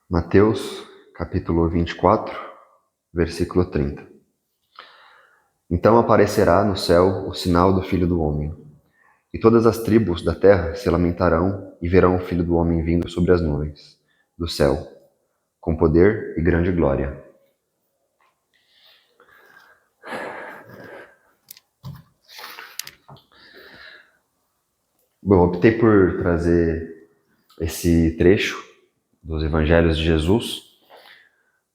Mateus, capítulo 24, versículo 30. Então aparecerá no céu o sinal do Filho do Homem, e todas as tribos da terra se lamentarão e verão o Filho do Homem vindo sobre as nuvens do céu, com poder e grande glória. Bom, optei por trazer esse trecho dos Evangelhos de Jesus,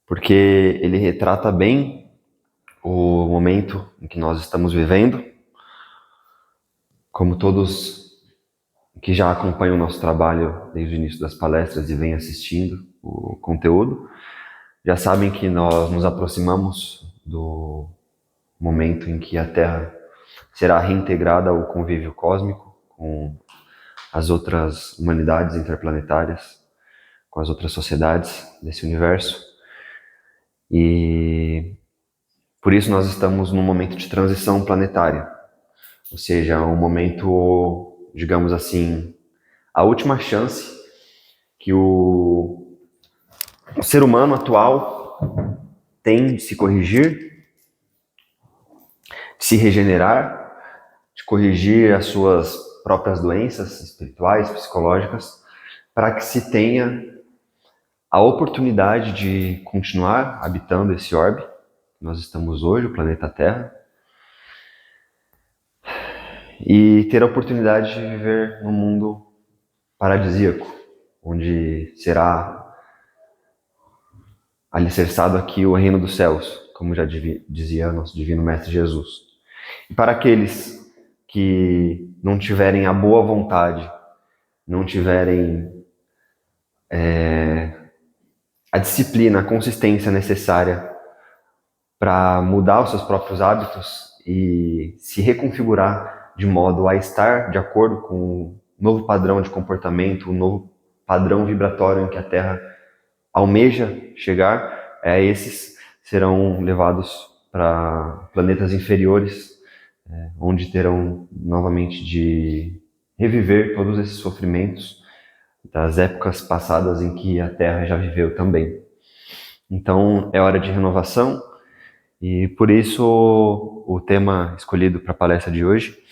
porque ele retrata bem o momento em que nós estamos vivendo. Como todos que já acompanham o nosso trabalho desde o início das palestras e vêm assistindo o conteúdo, já sabem que nós nos aproximamos do momento em que a Terra será reintegrada ao convívio cósmico com as outras humanidades interplanetárias, com as outras sociedades desse universo. E por isso nós estamos num momento de transição planetária, ou seja, um momento, digamos assim, a última chance que o ser humano atual tem de se corrigir, de se regenerar, de corrigir as suas próprias doenças espirituais, psicológicas, para que se tenha a oportunidade de continuar habitando esse orbe que nós estamos hoje, o planeta Terra, e ter a oportunidade de viver num mundo paradisíaco, onde será alicerçado aqui o reino dos céus, como já dizia nosso divino mestre Jesus. E para aqueles que não tiverem a boa vontade, não tiverem a disciplina, a consistência necessária para mudar os seus próprios hábitos e se reconfigurar de modo a estar de acordo com o novo padrão de comportamento, o novo padrão vibratório em que a Terra almeja chegar, esses serão levados para planetas inferiores, onde terão novamente de reviver todos esses sofrimentos das épocas passadas em que a Terra já viveu também. Então é hora de renovação, e por isso o tema escolhido para a palestra de hoje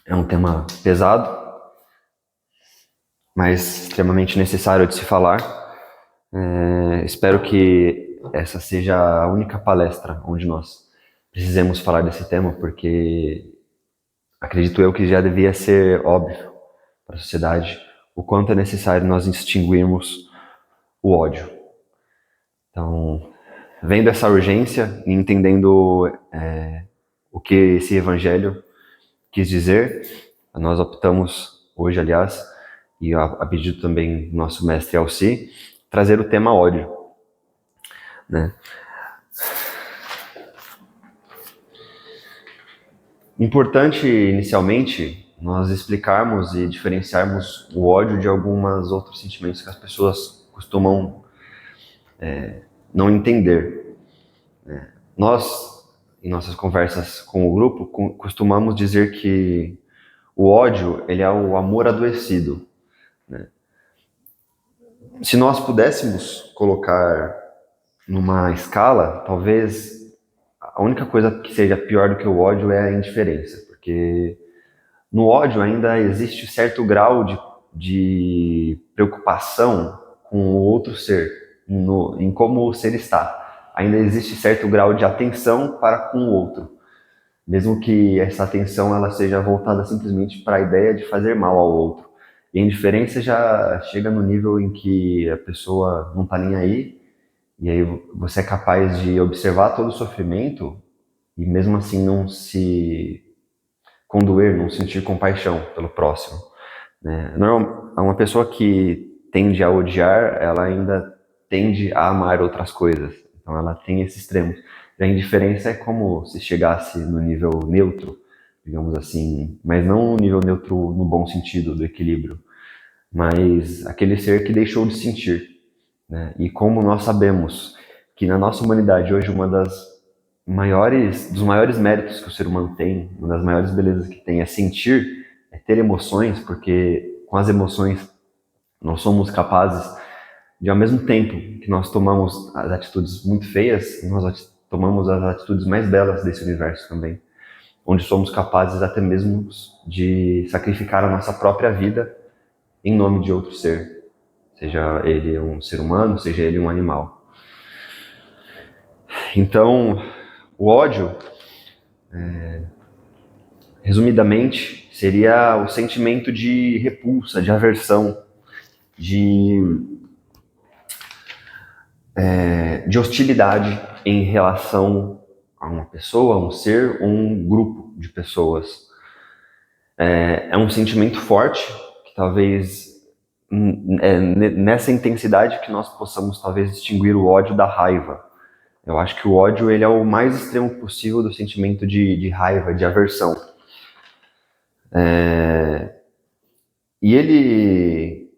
é um tema pesado, mas extremamente necessário de se falar. Espero que essa seja a única palestra onde nós precisemos falar desse tema, porque acredito eu que já devia ser óbvio para a sociedade o quanto é necessário nós extinguirmos o ódio. Então, vendo essa urgência e entendendo o que esse evangelho quis dizer, nós optamos hoje, aliás, e a pedido também do nosso mestre Alci, trazer o tema ódio, né? Importante, inicialmente, nós explicarmos e diferenciarmos o ódio de alguns outros sentimentos que as pessoas costumam não entender. Nós, em nossas conversas com o grupo, costumamos dizer que o ódio ele é o amor adoecido, né? Se nós pudéssemos colocar numa escala, talvez a única coisa que seja pior do que o ódio é a indiferença, porque no ódio ainda existe certo grau de preocupação com o outro ser, em como o ser está. Ainda existe certo grau de atenção para com o outro, mesmo que essa atenção ela seja voltada simplesmente para a ideia de fazer mal ao outro. E a indiferença já chega no nível em que a pessoa não está nem aí, e aí você é capaz de observar todo o sofrimento e mesmo assim não se condoer, não sentir compaixão pelo próximo, né? Uma pessoa que tende a odiar, ela ainda tende a amar outras coisas. Então ela tem esse extremo. E a indiferença é como se chegasse no nível neutro, digamos assim, mas não no nível neutro no bom sentido do equilíbrio, mas aquele ser que deixou de sentir, né? E como nós sabemos que na nossa humanidade hoje dos maiores méritos que o ser humano tem, uma das maiores belezas que tem é sentir, é ter emoções, porque com as emoções nós somos capazes de ao mesmo tempo que nós tomamos as atitudes muito feias, nós tomamos as atitudes mais belas desse universo também, onde somos capazes até mesmo de sacrificar a nossa própria vida em nome de outro ser, seja ele um ser humano, seja ele um animal. Então, o ódio, resumidamente, seria o sentimento de repulsa, de aversão, de hostilidade em relação a uma pessoa, a um ser, um grupo de pessoas. É um sentimento forte que talvez nessa intensidade que nós possamos talvez distinguir o ódio da raiva. Eu acho que o ódio ele é o mais extremo possível do sentimento de raiva, de aversão. E ele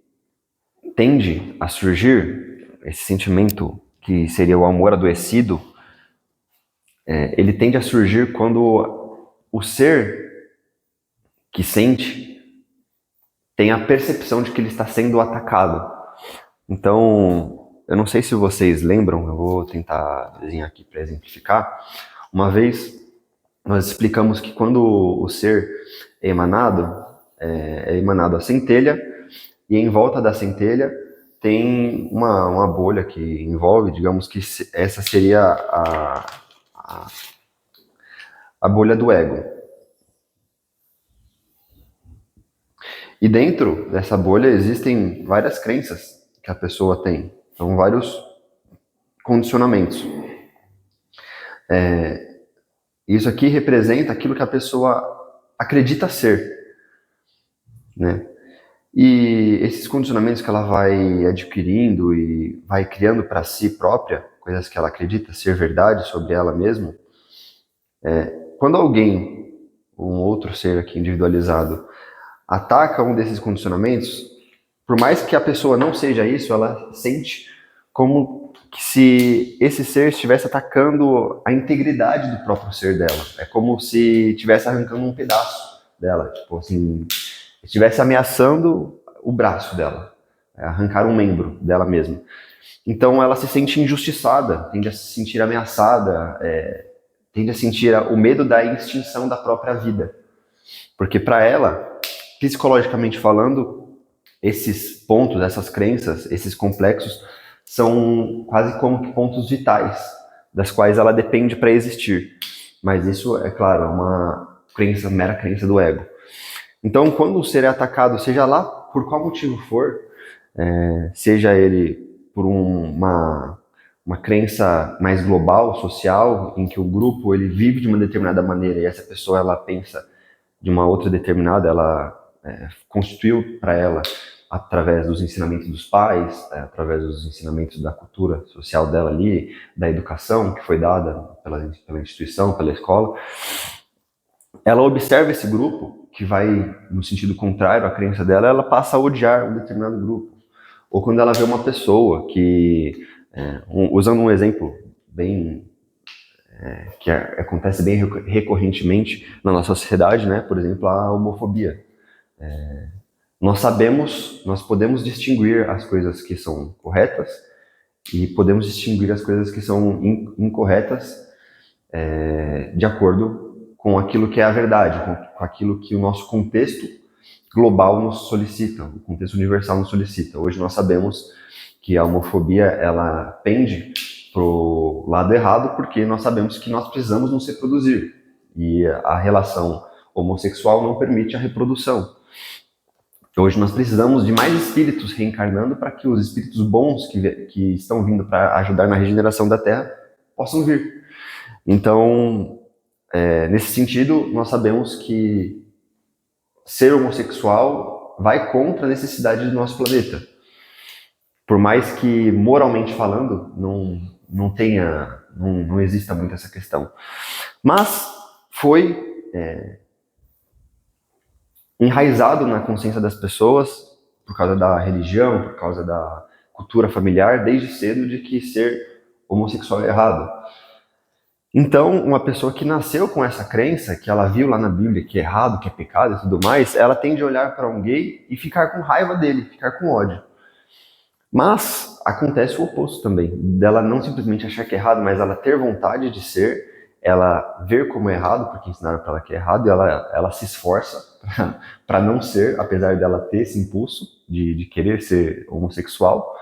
tende a surgir, esse sentimento que seria o amor adoecido, ele tende a surgir quando o ser que sente tem a percepção de que ele está sendo atacado. Então, eu não sei se vocês lembram, eu vou tentar desenhar aqui para exemplificar. Uma vez nós explicamos que quando o ser é emanado a centelha, e em volta da centelha tem uma bolha que envolve, digamos que essa seria a bolha do ego. E dentro dessa bolha existem várias crenças que a pessoa tem. São vários condicionamentos. Isso aqui representa aquilo que a pessoa acredita ser, né? E esses condicionamentos que ela vai adquirindo e vai criando para si própria, coisas que ela acredita ser verdade sobre ela mesma, quando alguém, um outro ser aqui individualizado, ataca um desses condicionamentos, por mais que a pessoa não seja isso, ela sente como que se esse ser estivesse atacando a integridade do próprio ser dela. É como se estivesse arrancando um pedaço dela, tipo assim, estivesse ameaçando o braço dela, arrancar um membro dela mesma. Então ela se sente injustiçada, tende a se sentir ameaçada, tende a sentir o medo da extinção da própria vida. Porque para ela, psicologicamente falando, esses pontos, essas crenças, esses complexos, são quase como pontos vitais, das quais ela depende para existir. Mas isso, é claro, é uma crença, mera crença do ego. Então, quando o ser é atacado, seja lá por qual motivo for, seja ele por uma crença mais global, social, em que o grupo ele vive de uma determinada maneira e essa pessoa ela pensa de uma outra determinada, ela constituiu para ela através dos ensinamentos dos pais, através dos ensinamentos da cultura social dela ali, da educação que foi dada pela instituição, pela escola, ela observa esse grupo que vai no sentido contrário à crença dela, ela passa a odiar um determinado grupo. Ou quando ela vê uma pessoa que, usando um exemplo bem que acontece bem recorrentemente na nossa sociedade, né? Por exemplo, a homofobia. Nós podemos distinguir as coisas que são corretas e podemos distinguir as coisas que são incorretas de acordo com aquilo que é a verdade, com aquilo que o nosso contexto global nos solicita, o contexto universal nos solicita. Hoje nós sabemos que a homofobia ela pende pro lado errado porque nós sabemos que nós precisamos nos reproduzir e a relação homossexual não permite a reprodução. Hoje nós precisamos de mais espíritos reencarnando para que os espíritos bons que estão vindo para ajudar na regeneração da Terra possam vir. Então, nesse sentido, nós sabemos que ser homossexual vai contra a necessidade do nosso planeta. Por mais que, moralmente falando, não exista muito essa questão. Mas foi enraizado na consciência das pessoas, por causa da religião, por causa da cultura familiar, desde cedo, de que ser homossexual é errado. Então, uma pessoa que nasceu com essa crença, que ela viu lá na Bíblia que é errado, que é pecado e tudo mais, ela tende a olhar para um gay e ficar com raiva dele, ficar com ódio. Mas acontece o oposto também, dela não simplesmente achar que é errado, mas ela ter vontade de ser, ela ver como é errado, porque ensinaram para ela que é errado, e ela se esforça para não ser, apesar dela ter esse impulso de querer ser homossexual.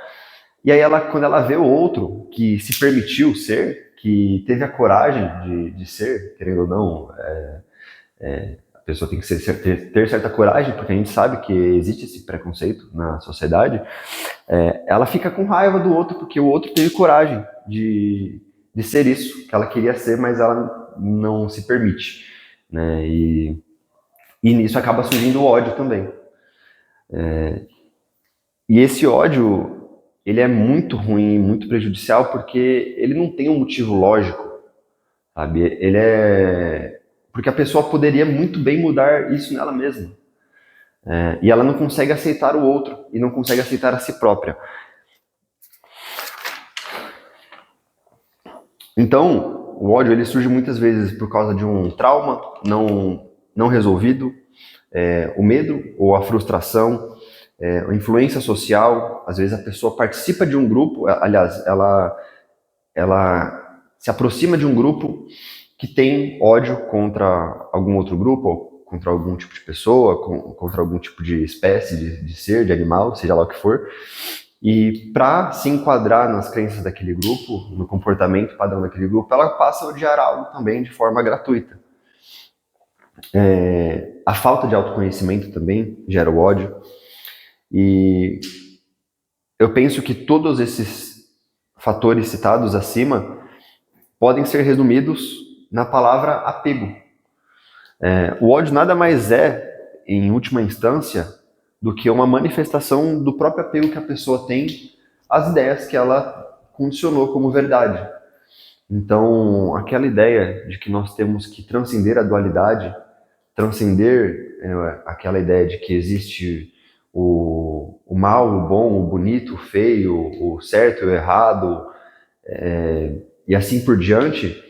E aí, quando ela vê o outro que se permitiu ser, que teve a coragem de ser, querendo ou não, a pessoa tem que ter certa coragem, porque a gente sabe que existe esse preconceito na sociedade, ela fica com raiva do outro, porque o outro teve coragem de ser isso que ela queria ser, mas ela não se permite. Né? E nisso acaba surgindo o ódio também. E esse ódio, ele é muito ruim, muito prejudicial, porque ele não tem um motivo lógico, sabe? Ele é... Porque a pessoa poderia muito bem mudar isso nela mesma. E ela não consegue aceitar o outro, e não consegue aceitar a si própria. Então, o ódio ele surge muitas vezes por causa de um trauma não resolvido, o medo ou a frustração, a influência social. Às vezes a pessoa participa de um grupo, aliás, ela se aproxima de um grupo que tem ódio contra algum outro grupo, contra algum tipo de pessoa, contra algum tipo de espécie, de ser, de animal, seja lá o que for. E para se enquadrar nas crenças daquele grupo, no comportamento padrão daquele grupo, ela passa a odiar algo também de forma gratuita. A falta de autoconhecimento também gera o ódio. E eu penso que todos esses fatores citados acima podem ser resumidos na palavra apego. O ódio nada mais é, em última instância, do que uma manifestação do próprio apego que a pessoa tem às ideias que ela condicionou como verdade. Então, aquela ideia de que nós temos que transcender a dualidade, transcender aquela ideia de que existe o mal, o bom, o bonito, o feio, o certo e o errado, e assim por diante,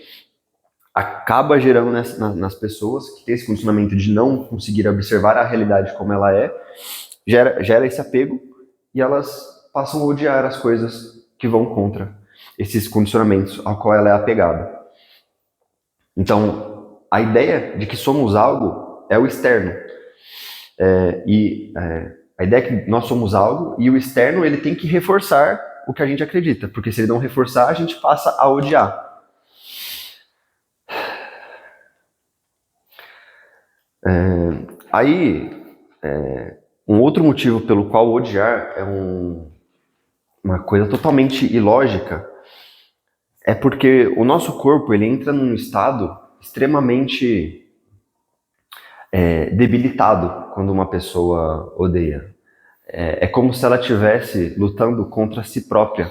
acaba gerando nas pessoas que têm esse condicionamento de não conseguir observar a realidade como ela é, gera esse apego e elas passam a odiar as coisas que vão contra esses condicionamentos ao qual ela é apegada. Então, a ideia de que somos algo é o externo. A ideia é que nós somos algo e o externo ele tem que reforçar o que a gente acredita, porque se ele não reforçar, a gente passa a odiar. Um outro motivo pelo qual odiar é uma coisa totalmente ilógica, é porque o nosso corpo ele entra num estado extremamente debilitado quando uma pessoa odeia. É como se ela estivesse lutando contra si própria.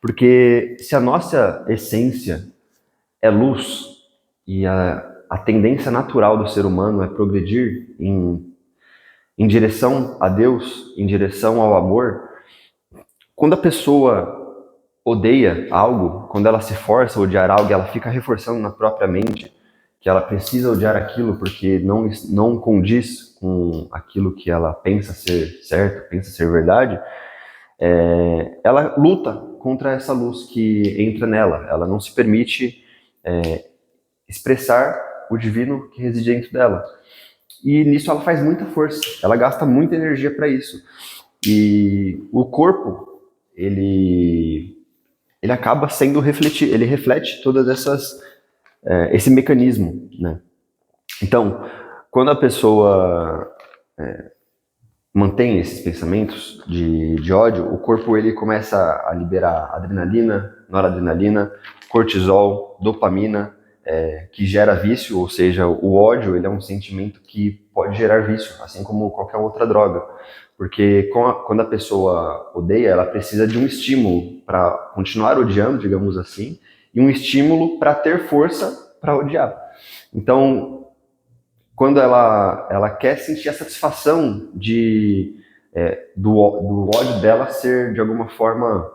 Porque se a nossa essência é luz e a tendência natural do ser humano é progredir em direção a Deus, em direção ao amor, quando a pessoa odeia algo, quando ela se força a odiar algo, ela fica reforçando na própria mente que ela precisa odiar aquilo porque não condiz com aquilo que ela pensa ser certo, pensa ser verdade, ela luta contra essa luz que entra nela. Ela não se permite expressar o divino que reside dentro dela. E nisso ela faz muita força, ela gasta muita energia para isso. E o corpo, ele acaba sendo refletido, ele reflete todas esse mecanismo, né? Então, quando a pessoa mantém esses pensamentos de ódio, o corpo ele começa a liberar adrenalina, noradrenalina, cortisol, dopamina, que gera vício, ou seja, o ódio ele é um sentimento que pode gerar vício, assim como qualquer outra droga. Porque quando a pessoa odeia, ela precisa de um estímulo para continuar odiando, digamos assim, e um estímulo para ter força para odiar. Então, quando ela quer sentir a satisfação do ódio dela ser, de alguma forma,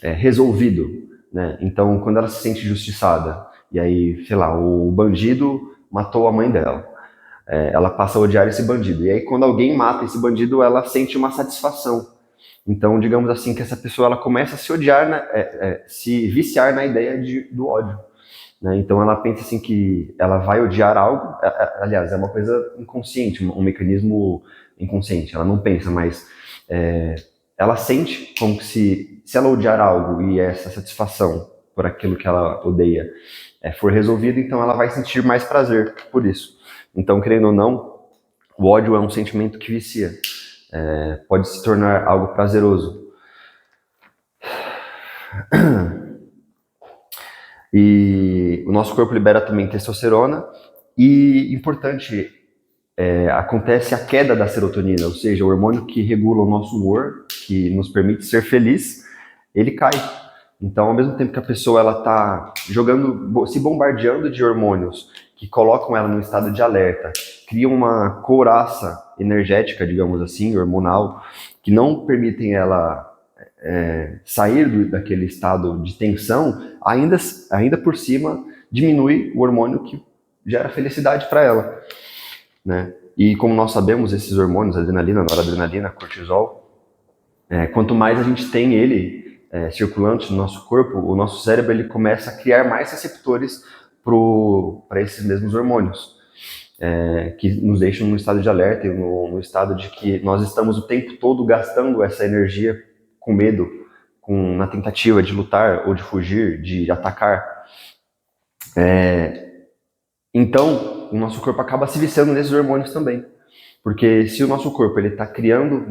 resolvido, né? Então, quando ela se sente injustiçada, e aí, sei lá, o bandido matou a mãe dela, ela passa a odiar esse bandido. E aí, quando alguém mata esse bandido, ela sente uma satisfação. Então, digamos assim, que essa pessoa ela começa a se odiar, se viciar na ideia do ódio. Né? Então, ela pensa assim que ela vai odiar algo, aliás, é uma coisa inconsciente, um mecanismo inconsciente, ela não pensa, mas ela sente como que se ela odiar algo e essa satisfação por aquilo que ela odeia for resolvida, então ela vai sentir mais prazer por isso. Então, querendo ou não, o ódio é um sentimento que vicia. Pode se tornar algo prazeroso. E o nosso corpo libera também testosterona e, importante, acontece a queda da serotonina, ou seja, o hormônio que regula o nosso humor, que nos permite ser feliz, ele cai. Então, ao mesmo tempo que a pessoa ela está se bombardeando de hormônios que colocam ela num estado de alerta, criam uma couraça energética, digamos assim, hormonal, que não permitem ela sair daquele estado de tensão, ainda por cima diminui o hormônio que gera felicidade para ela, né? E como nós sabemos, esses hormônios, adrenalina, noradrenalina, cortisol, quanto mais a gente tem ele circulante no nosso corpo, o nosso cérebro ele começa a criar mais receptores para esses mesmos hormônios, que nos deixam no estado de alerta e no estado de que nós estamos o tempo todo gastando essa energia com medo, na tentativa de lutar ou de fugir, de atacar. Então, o nosso corpo acaba se viciando nesses hormônios também. Porque se o nosso corpo está criando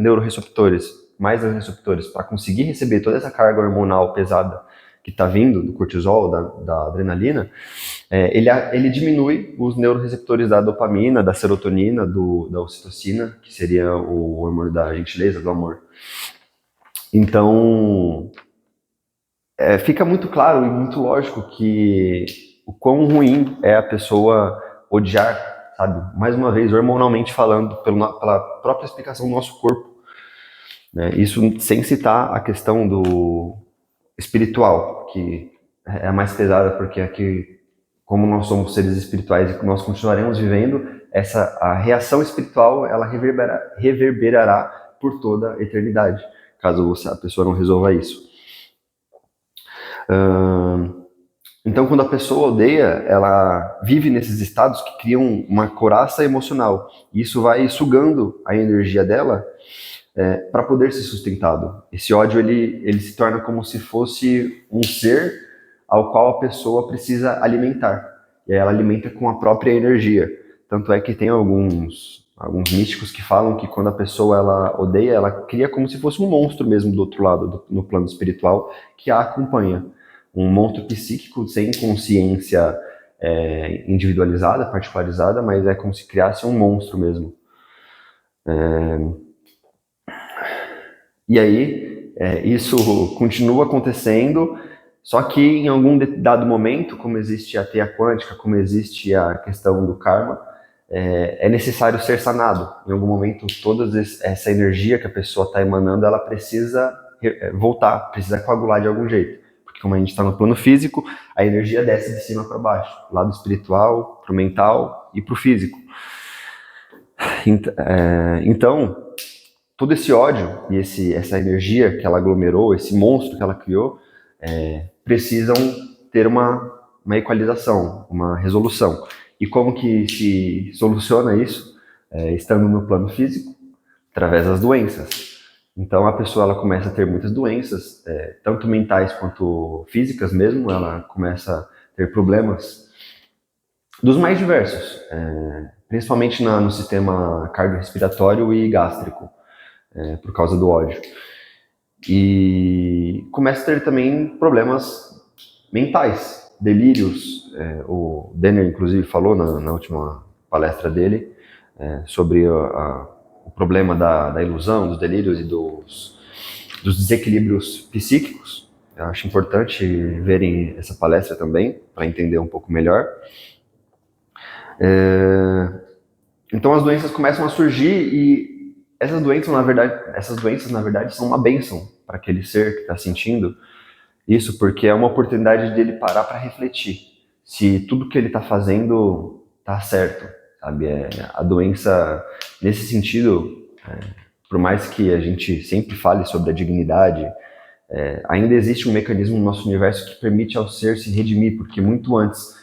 mais neuroreceptores, para conseguir receber toda essa carga hormonal pesada que está vindo do cortisol, da adrenalina, ele diminui os neuroreceptores da dopamina, da serotonina, da ocitocina, que seria o hormônio da gentileza, do amor. Então, fica muito claro e muito lógico que o quão ruim é a pessoa odiar, sabe? Mais uma vez, hormonalmente falando, pela própria explicação do nosso corpo. Né? Isso sem citar a questão do espiritual, que é a mais pesada, porque aqui, como nós somos seres espirituais e nós continuaremos vivendo, a reação espiritual, ela reverberará por toda a eternidade, caso a pessoa não resolva isso. Então, quando a pessoa odeia, ela vive nesses estados que criam uma couraça emocional. E isso vai sugando a energia dela para poder ser sustentado. Esse ódio ele se torna como se fosse um ser ao qual a pessoa precisa alimentar. E aí ela alimenta com a própria energia. Tanto é que tem alguns místicos que falam que quando a pessoa ela odeia, ela cria como se fosse um monstro mesmo do outro lado, no plano espiritual, que a acompanha. Um monstro psíquico sem consciência individualizada, particularizada, mas é como se criasse um monstro mesmo. E aí, isso continua acontecendo, só que em algum dado momento, como existe a teia quântica, como existe a questão do karma, é necessário ser sanado. Em algum momento, toda essa energia que a pessoa está emanando, ela precisa voltar, precisa coagular de algum jeito. Porque como a gente está no plano físico, a energia desce de cima para baixo, lado espiritual, para o mental e para o físico. Então, todo esse ódio e essa energia que ela aglomerou, esse monstro que ela criou, precisam ter uma equalização, uma resolução. E como que se soluciona isso? Estando no plano físico, através das doenças. Então a pessoa ela começa a ter muitas doenças, tanto mentais quanto físicas mesmo, ela começa a ter problemas dos mais diversos, principalmente no sistema cardiorrespiratório e gástrico, por causa do ódio. E começa a ter também problemas mentais, delírios. O Denner, inclusive, falou na última palestra dele sobre o problema da ilusão, dos delírios e dos desequilíbrios psíquicos. Eu acho importante verem essa palestra também, para entender um pouco melhor. Então as doenças começam a surgir e essas doenças, na verdade, são uma bênção para aquele ser que está sentindo isso, porque é uma oportunidade dele parar para refletir se tudo que ele está fazendo está certo, sabe? A doença, nesse sentido, por mais que a gente sempre fale sobre a dignidade, ainda existe um mecanismo no nosso universo que permite ao ser se redimir, porque muito antes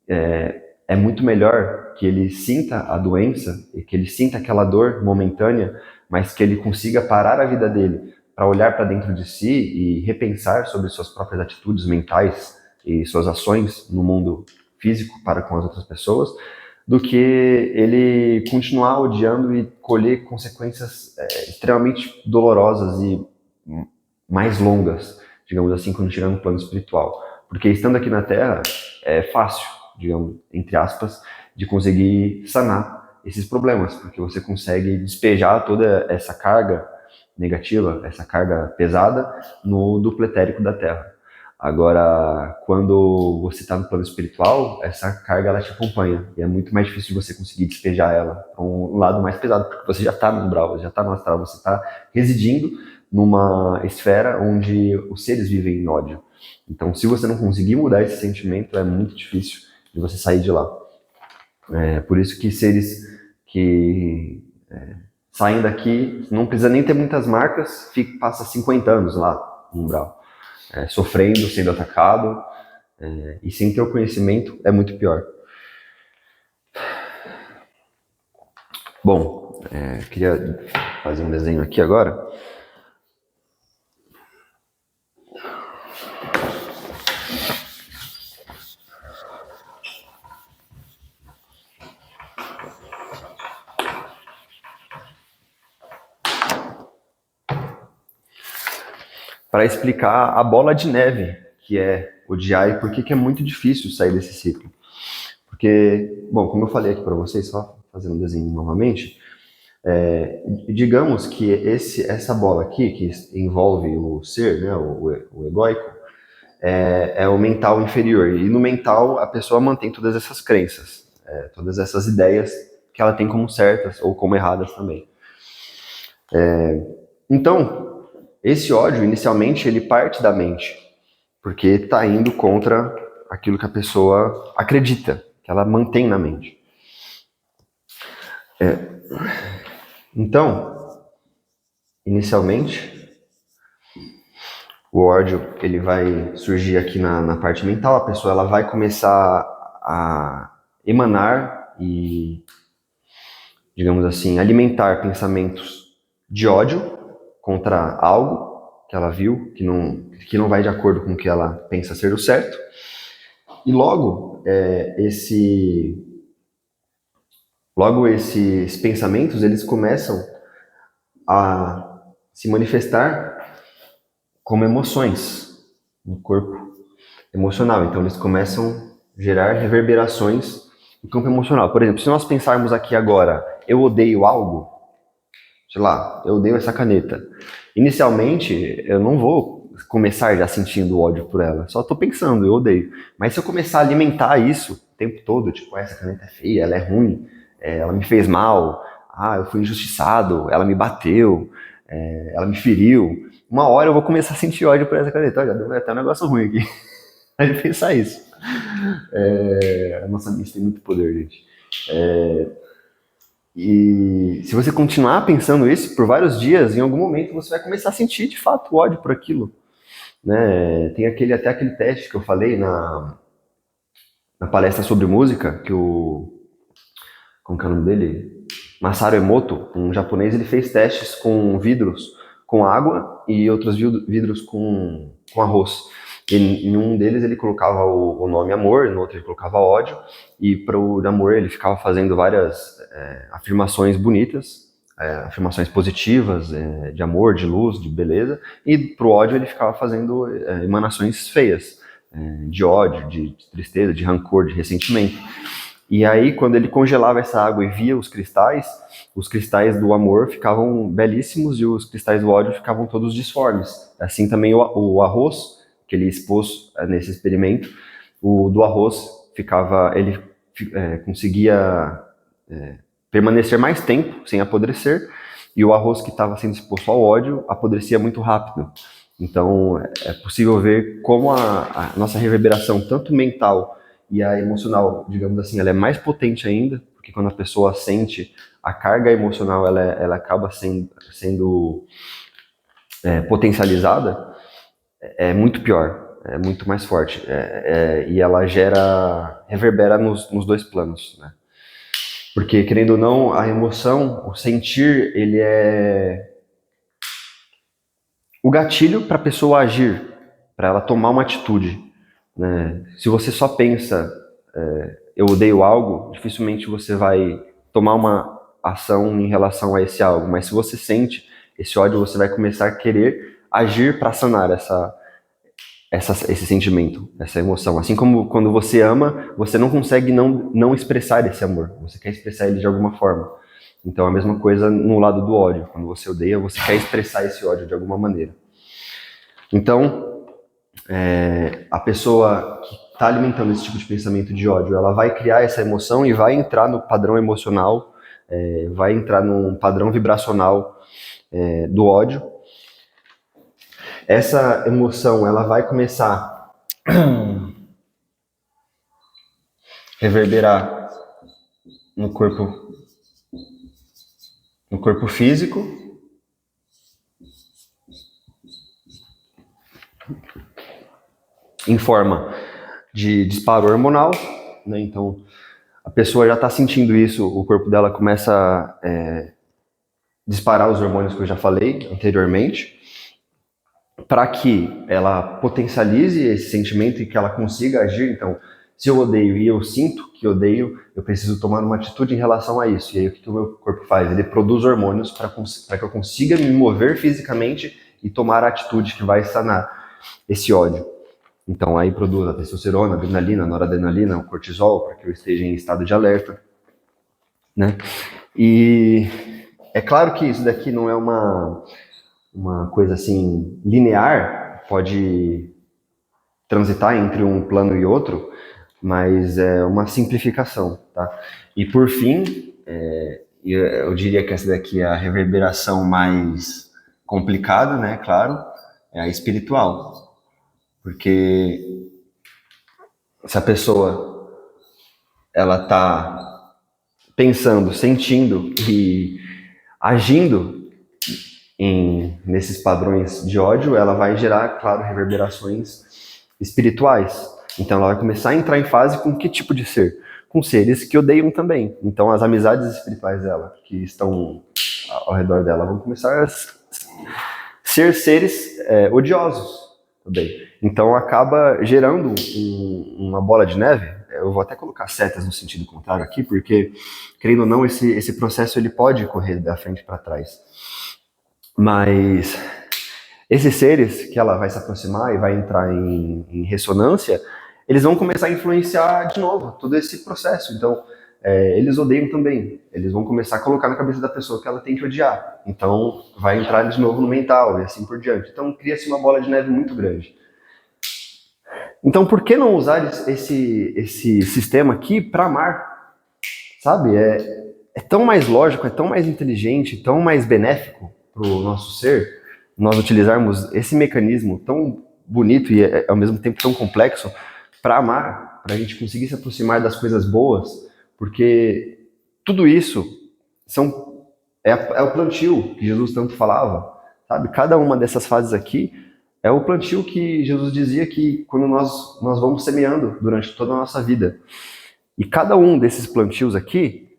é muito melhor que ele sinta a doença e que ele sinta aquela dor momentânea, mas que ele consiga parar a vida dele para olhar para dentro de si e repensar sobre suas próprias atitudes mentais e suas ações no mundo físico para com as outras pessoas, do que ele continuar odiando e colher consequências extremamente dolorosas e mais longas, digamos assim, quando chegar no plano espiritual. Porque estando aqui na Terra é fácil, digamos, entre aspas, de conseguir sanar esses problemas, porque você consegue despejar toda essa carga negativa, essa carga pesada, no duplo etérico da Terra. Agora, quando você está no plano espiritual, essa carga ela te acompanha, e é muito mais difícil de você conseguir despejar ela para um lado mais pesado, porque você já está no umbral, você já está no astral, você está residindo numa esfera onde os seres vivem em ódio. Então, se você não conseguir mudar esse sentimento, é muito difícil de você sair de lá. É por isso que seres que saem daqui, não precisa nem ter muitas marcas, passa 50 anos lá no umbral, sofrendo, sendo atacado, e sem ter o conhecimento é muito pior. Bom, queria fazer um desenho aqui agora. Para explicar a bola de neve que é odiar e por que é muito difícil sair desse ciclo. Porque, bom, como eu falei aqui para vocês, só fazendo um desenho novamente, digamos que essa bola aqui, que envolve o ser, né, o egóico, é o mental inferior. E no mental a pessoa mantém todas essas crenças, todas essas ideias que ela tem como certas ou como erradas também. Então, esse ódio, inicialmente, ele parte da mente, porque está indo contra aquilo que a pessoa acredita, que ela mantém na mente. Então, inicialmente, o ódio ele vai surgir aqui na parte mental, a pessoa ela vai começar a emanar e, digamos assim, alimentar pensamentos de ódio contra algo que ela viu, que não vai de acordo com o que ela pensa ser o certo. E logo, esses pensamentos, eles começam a se manifestar como emoções no corpo emocional. Então, eles começam a gerar reverberações no campo emocional. Por exemplo, se nós pensarmos aqui agora, eu odeio algo, sei lá, eu odeio essa caneta. Inicialmente, eu não vou começar já sentindo ódio por ela, só tô pensando, eu odeio. Mas se eu começar a alimentar isso o tempo todo, tipo, essa caneta é feia, ela é ruim, ela me fez mal, eu fui injustiçado, ela me bateu, ela me feriu, uma hora eu vou começar a sentir ódio por essa caneta. Olha, deu até um negócio ruim aqui. A gente pensar isso. A nossa mente tem muito poder, gente. E se você continuar pensando isso por vários dias, em algum momento você vai começar a sentir de fato ódio por aquilo. Né? Tem até aquele teste que eu falei na palestra sobre música, que como que é o nome dele? Masaru Emoto, um japonês, ele fez testes com vidros com água e outros vidros com arroz. E em um deles ele colocava o nome amor, no outro ele colocava ódio, e para o amor ele ficava fazendo várias afirmações bonitas, afirmações positivas, de amor, de luz, de beleza, e para o ódio ele ficava fazendo emanações feias, de ódio, de tristeza, de rancor, de ressentimento. E aí, quando ele congelava essa água e via os cristais do amor ficavam belíssimos e os cristais do ódio ficavam todos disformes. Assim também o arroz, que ele expôs nesse experimento, o do arroz ele conseguia permanecer mais tempo sem apodrecer, e o arroz que estava sendo exposto ao ódio apodrecia muito rápido. Então, é possível ver como a nossa reverberação, tanto mental e a emocional, digamos assim, ela é mais potente ainda, porque quando a pessoa sente a carga emocional ela acaba sendo potencializada, é muito pior, é muito mais forte. E ela reverbera nos dois planos, né? Porque, querendo ou não, a emoção, o sentir, ele é o gatilho para a pessoa agir, para ela tomar uma atitude, né? Se você só pensa, eu odeio algo, dificilmente você vai tomar uma ação em relação a esse algo. Mas se você sente esse ódio, você vai começar a querer agir para sanar esse sentimento, essa emoção. Assim como quando você ama, você não consegue não expressar esse amor. Você quer expressar ele de alguma forma. Então, a mesma coisa no lado do ódio. Quando você odeia, você quer expressar esse ódio de alguma maneira. Então, a pessoa que está alimentando esse tipo de pensamento de ódio, ela vai criar essa emoção e vai entrar no padrão emocional, vai entrar num padrão vibracional do ódio. Essa emoção, ela vai começar a reverberar no corpo físico, em forma de disparo hormonal, né? Então, a pessoa já está sentindo isso, o corpo dela começa a disparar os hormônios que eu já falei anteriormente, para que ela potencialize esse sentimento e que ela consiga agir. Então, se eu odeio e eu sinto que odeio, eu preciso tomar uma atitude em relação a isso. E aí o que o meu corpo faz? Ele produz hormônios para que eu consiga me mover fisicamente e tomar a atitude que vai sanar esse ódio. Então aí produz a testosterona, a adrenalina, a noradrenalina, o cortisol, para que eu esteja em estado de alerta, né? E é claro que isso daqui não é uma coisa assim linear, pode transitar entre um plano e outro, mas é uma simplificação, tá? E por fim, eu diria que essa daqui é a reverberação mais complicada, né? Claro, é a espiritual. Porque se a pessoa ela tá pensando, sentindo e agindo nesses padrões de ódio, ela vai gerar, claro, reverberações espirituais. Então ela vai começar a entrar em fase com que tipo de ser? Com seres que odeiam também. Então as amizades espirituais dela, que estão ao redor dela, vão começar a ser seres odiosos também. Então acaba gerando uma bola de neve. Eu vou até colocar setas no sentido contrário aqui, porque, querendo ou não, esse processo ele pode correr da frente para trás. Mas esses seres que ela vai se aproximar e vai entrar em ressonância, eles vão começar a influenciar de novo todo esse processo. Então, eles odeiam também. Eles vão começar a colocar na cabeça da pessoa que ela tem que odiar. Então, vai entrar de novo no mental e assim por diante. Então, cria-se uma bola de neve muito grande. Então, por que não usar esse sistema aqui para amar? Sabe? É tão mais lógico, é tão mais inteligente, tão mais benéfico para o nosso ser nós utilizarmos esse mecanismo tão bonito e ao mesmo tempo tão complexo para amar, para a gente conseguir se aproximar das coisas boas, porque tudo isso é o plantio que Jesus tanto falava, sabe? Cada uma dessas fases aqui é o plantio que Jesus dizia que quando nós vamos semeando durante toda a nossa vida. E cada um desses plantios aqui,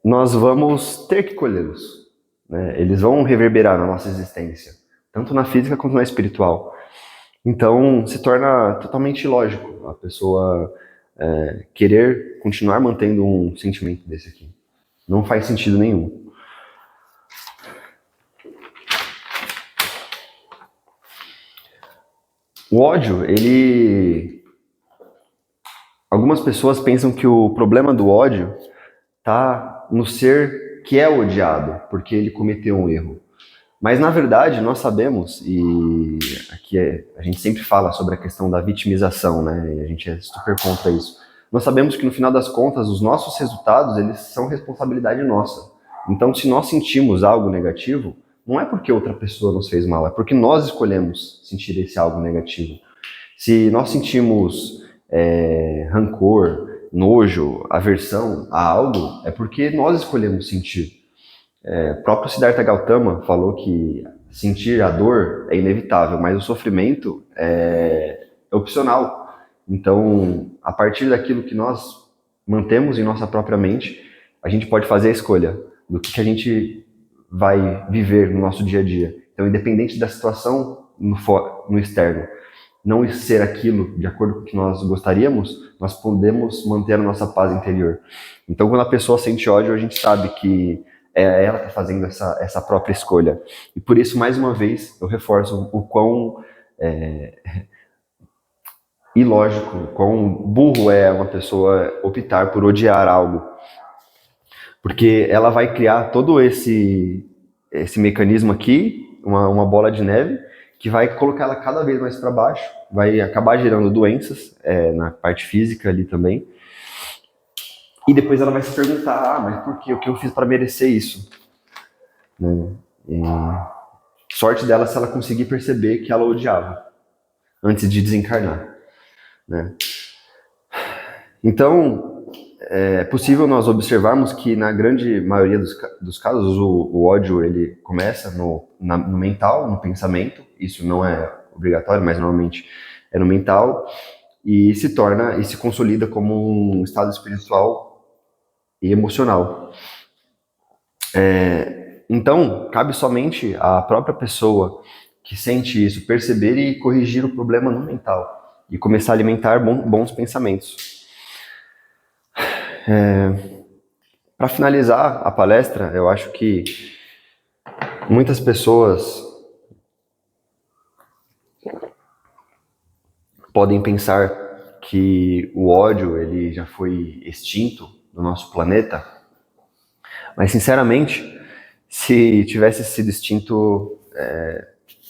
nós vamos ter que colhê-los. Né? Eles vão reverberar na nossa existência, tanto na física quanto na espiritual. Então, se torna totalmente ilógico a pessoa querer continuar mantendo um sentimento desse aqui. Não faz sentido nenhum. O ódio, algumas pessoas pensam que o problema do ódio está no ser que é odiado, porque ele cometeu um erro. Mas, na verdade, nós sabemos, e aqui a gente sempre fala sobre a questão da vitimização, né? E a gente é super contra isso. Nós sabemos que, no final das contas, os nossos resultados, eles são responsabilidade nossa. Então, se nós sentimos algo negativo, não é porque outra pessoa nos fez mal, é porque nós escolhemos sentir esse algo negativo. Se nós sentimos rancor, nojo, aversão a algo, é porque nós escolhemos sentir. O próprio Siddhartha Gautama falou que sentir a dor é inevitável, mas o sofrimento é opcional. Então, a partir daquilo que nós mantemos em nossa própria mente, a gente pode fazer a escolha do que a gente vai viver no nosso dia a dia. Então, independente da situação no externo, não ser aquilo de acordo com o que nós gostaríamos, nós podemos manter a nossa paz interior. Então, quando a pessoa sente ódio, a gente sabe que ela está fazendo essa própria escolha. E por isso, mais uma vez, eu reforço o quão ilógico, quão burro é uma pessoa optar por odiar algo. Porque ela vai criar todo esse mecanismo aqui, uma bola de neve, que vai colocar ela cada vez mais para baixo, vai acabar gerando doenças na parte física ali também. E depois ela vai se perguntar, mas por quê? O que eu fiz para merecer isso? Né? E sorte dela se ela conseguir perceber que ela odiava antes de desencarnar. Né? Então, é possível nós observarmos que na grande maioria dos casos o ódio ele começa no mental, no pensamento. Isso não é obrigatório, mas normalmente é no mental, e se torna e se consolida como um estado espiritual e emocional. Então, cabe somente à própria pessoa que sente isso perceber e corrigir o problema no mental e começar a alimentar bons pensamentos. Para finalizar a palestra, eu acho que muitas pessoas podem pensar que o ódio ele já foi extinto no nosso planeta, mas sinceramente, se tivesse sido extinto,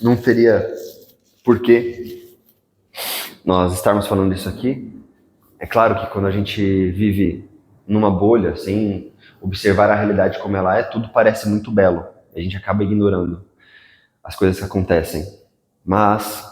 não teria porquê nós estarmos falando isso aqui. É claro que quando a gente vive numa bolha, sem observar a realidade como ela é, tudo parece muito belo. A gente acaba ignorando as coisas que acontecem. Mas,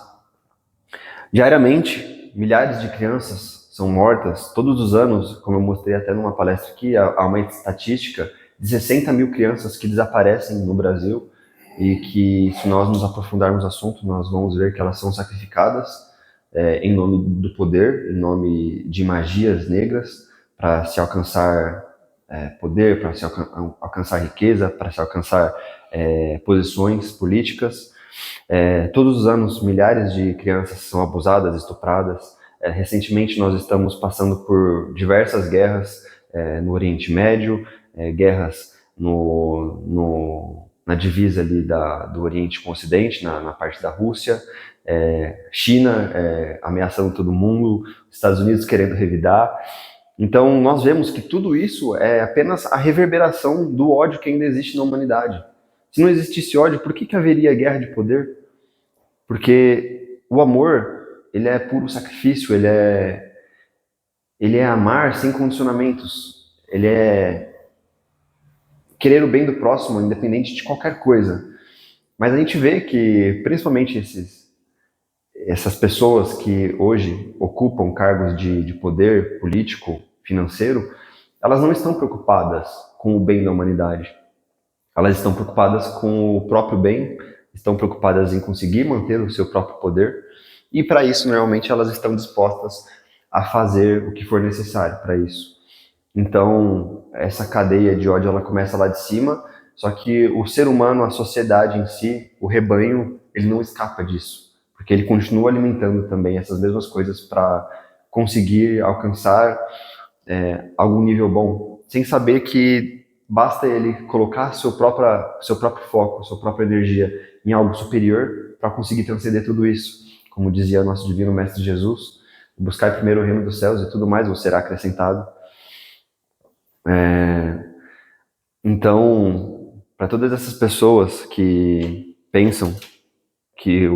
diariamente, milhares de crianças são mortas. Todos os anos, como eu mostrei até numa palestra aqui, há uma estatística de 60 mil crianças que desaparecem no Brasil e que, se nós nos aprofundarmos no assunto, nós vamos ver que elas são sacrificadas em nome do poder, em nome de magias negras, para se alcançar poder, para se alcançar riqueza, para se alcançar posições políticas. Todos os anos, milhares de crianças são abusadas, estupradas. Recentemente, nós estamos passando por diversas guerras no Oriente Médio, guerras na divisa ali do Oriente com o Ocidente, na parte da Rússia, China ameaçando todo mundo, Estados Unidos querendo revidar. Então, nós vemos que tudo isso é apenas a reverberação do ódio que ainda existe na humanidade. Se não existisse ódio, por que haveria guerra de poder? Porque o amor, ele é puro sacrifício, ele é amar sem condicionamentos, ele é querer o bem do próximo, independente de qualquer coisa. Mas a gente vê que, principalmente essas pessoas que hoje ocupam cargos de poder político, financeiro, elas não estão preocupadas com o bem da humanidade. Elas estão preocupadas com o próprio bem, estão preocupadas em conseguir manter o seu próprio poder, e para isso, normalmente, elas estão dispostas a fazer o que for necessário para isso. Então, essa cadeia de ódio, ela começa lá de cima, só que o ser humano, a sociedade em si, o rebanho, ele não escapa disso, porque ele continua alimentando também essas mesmas coisas para conseguir alcançar algum nível bom, sem saber que basta ele colocar seu próprio foco, sua própria energia em algo superior para conseguir transcender tudo isso. Como dizia nosso divino mestre Jesus, buscar primeiro o reino dos céus e tudo mais vos será acrescentado. Então, para todas essas pessoas que pensam que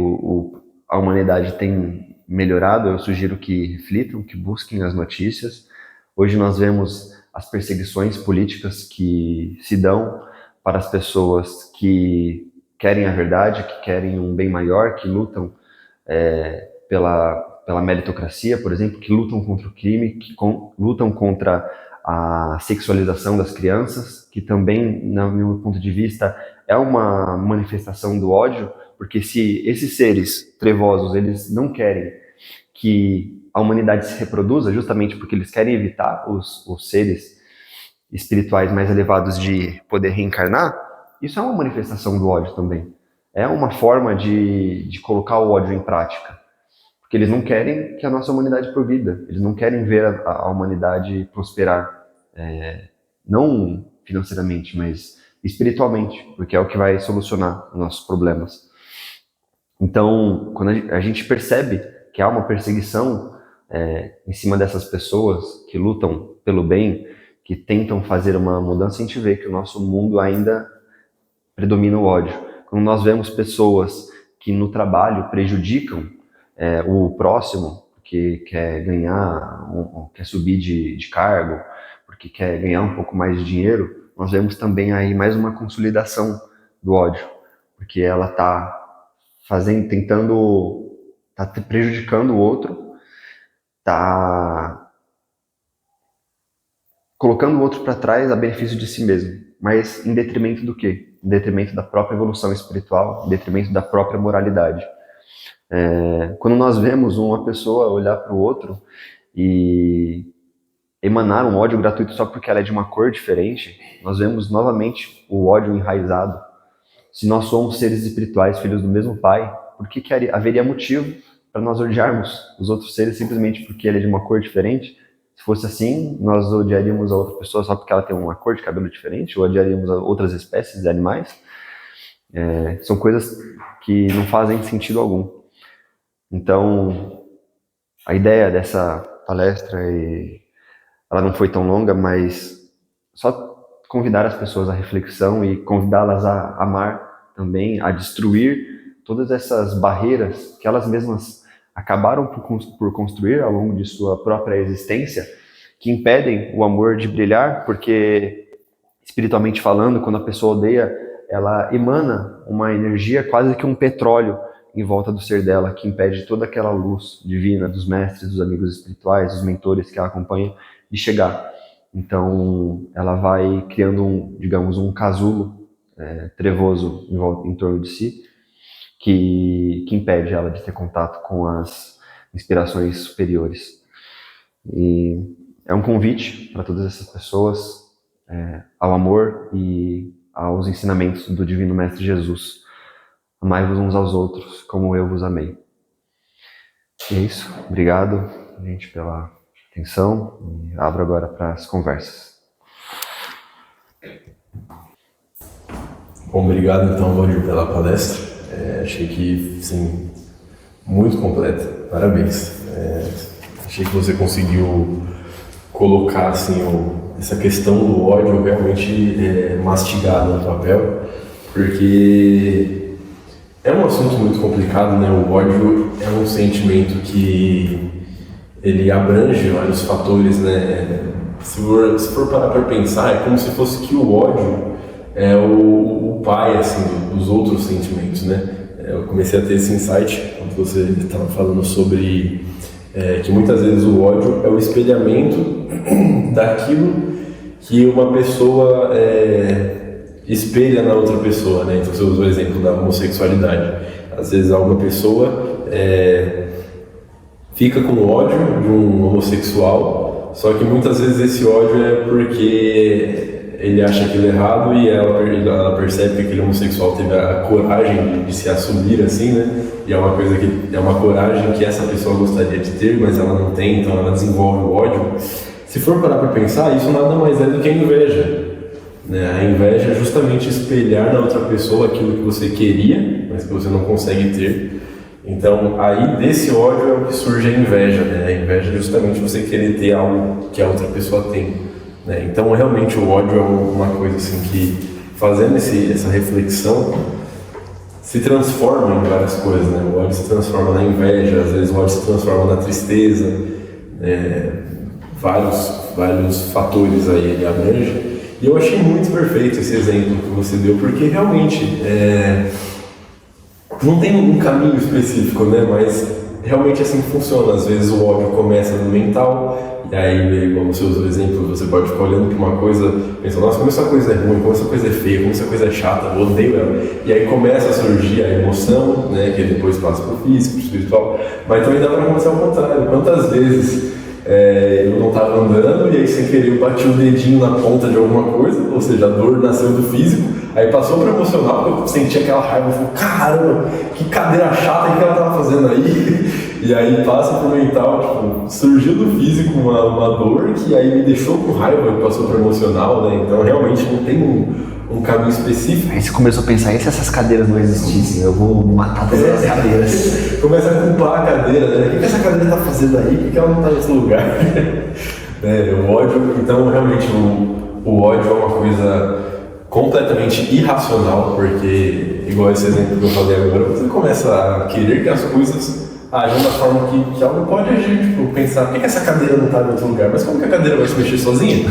a humanidade tem melhorado, eu sugiro que reflitam, que busquem as notícias. Hoje nós vemos as perseguições políticas que se dão para as pessoas que querem a verdade, que querem um bem maior, que lutam pela meritocracia, por exemplo, que lutam contra o crime, que lutam contra a sexualização das crianças, que também, no meu ponto de vista, é uma manifestação do ódio, porque se esses seres trevosos, eles não querem que a humanidade se reproduza, justamente porque eles querem evitar os seres espirituais mais elevados de poder reencarnar, isso é uma manifestação do ódio também. É uma forma de colocar o ódio em prática. Porque eles não querem que a nossa humanidade progrida. Eles não querem ver a humanidade prosperar. Não financeiramente, mas espiritualmente. Porque é o que vai solucionar os nossos problemas. Então, quando a gente percebe que há uma perseguição em cima dessas pessoas que lutam pelo bem, que tentam fazer uma mudança, a gente vê que o nosso mundo ainda predomina o ódio. Quando nós vemos pessoas que no trabalho prejudicam o próximo, porque quer ganhar, quer subir de cargo, porque quer ganhar um pouco mais de dinheiro, nós vemos também aí mais uma consolidação do ódio, porque ela está tá prejudicando o outro, tá colocando o outro para trás a benefício de si mesmo, mas em detrimento do quê? Em detrimento da própria evolução espiritual, em detrimento da própria moralidade. Quando nós vemos uma pessoa olhar para o outro e emanar um ódio gratuito só porque ela é de uma cor diferente, nós vemos novamente o ódio enraizado. Se nós somos seres espirituais, filhos do mesmo Pai, por que haveria motivo para nós odiarmos os outros seres simplesmente porque ele é de uma cor diferente? Se fosse assim, nós odiaríamos a outra pessoa só porque ela tem uma cor de cabelo diferente, ou odiaríamos outras espécies de animais. São coisas que não fazem sentido algum. Então, a ideia dessa palestra, ela não foi tão longa, mas só convidar as pessoas à reflexão e convidá-las a amar também, a destruir todas essas barreiras que elas mesmas acabaram por construir ao longo de sua própria existência, que impedem o amor de brilhar, porque, espiritualmente falando, quando a pessoa odeia, ela emana uma energia quase que um petróleo em volta do ser dela, que impede toda aquela luz divina dos mestres, dos amigos espirituais, dos mentores que a acompanham, de chegar. Então, ela vai criando digamos, um casulo trevoso em torno de si, que impede ela de ter contato com as inspirações superiores. E é um convite para todas essas pessoas ao amor e aos ensinamentos do Divino Mestre Jesus. Amai-vos uns aos outros, como eu vos amei. E é isso. Obrigado, gente, pela atenção. E abro agora para as conversas. Bom, obrigado então, Valdir, pela palestra. Achei que, sim, muito completa. Parabéns. Achei que você conseguiu colocar assim, essa questão do ódio realmente mastigada no papel, porque é um assunto muito complicado, né? O ódio é um sentimento que ele abrange vários fatores, né? Se for parar para pensar, é como se fosse que o ódio é o pai assim, dos outros sentimentos, né? Eu comecei a ter esse insight quando você estava falando sobre que muitas vezes o ódio é o espelhamento daquilo que uma pessoa espelha na outra pessoa, né? Então você usou o exemplo da homossexualidade. Às vezes alguma pessoa fica com ódio de um homossexual, só que muitas vezes esse ódio é porque ele acha aquilo errado e ela percebe que aquele homossexual teve a coragem de se assumir assim, né? E é uma coisa que é uma coragem que essa pessoa gostaria de ter, mas ela não tem, então ela desenvolve o ódio. Se for parar para pensar, isso nada mais é do que a inveja, né? A inveja é justamente espelhar na outra pessoa aquilo que você queria, mas que você não consegue ter. Então, aí desse ódio é o que surge a inveja, né? A inveja é justamente você querer ter algo que a outra pessoa tem, né? Então, realmente o ódio é uma coisa assim que, fazendo essa reflexão, se transforma em várias coisas, né? O ódio se transforma na inveja, às vezes o ódio se transforma na tristeza, vários fatores aí ele abrange. E eu achei muito perfeito esse exemplo que você deu, porque realmente não tem um caminho específico, né? Mas realmente assim funciona. Às vezes o ódio começa no mental, e aí, igual você usa o exemplo, você pode ficar olhando para uma coisa, pensando, nossa, como essa coisa é ruim, como essa coisa é feia, como essa coisa é chata, eu odeio ela. E aí começa a surgir a emoção, né, que depois passa para o físico, para o espiritual. Mas também dá para acontecer ao contrário. Quantas vezes eu não estava andando e aí sem querer eu bati o dedinho na ponta de alguma coisa, ou seja, a dor nasceu do físico, aí passou para o emocional, porque eu senti aquela raiva, eu falei, caramba, que cadeira chata que ela estava fazendo aí. E aí passa pro mental, tipo, surgiu do físico uma dor que aí me deixou com raiva e passou pro emocional, né? Então realmente não tem um caminho específico. Aí você começou a pensar, e se essas cadeiras não existissem? Eu vou matar todas as cadeiras. Começa a culpar a cadeira, né? O que essa cadeira tá fazendo aí? Por que ela não tá nesse lugar? O ódio, então realmente o ódio é uma coisa completamente irracional, porque, igual esse exemplo que eu falei agora, você começa a querer que as coisas agem da forma que ela não pode agir, tipo, pensar, por que essa cadeira não está em outro lugar? Mas como que a cadeira vai se mexer sozinha?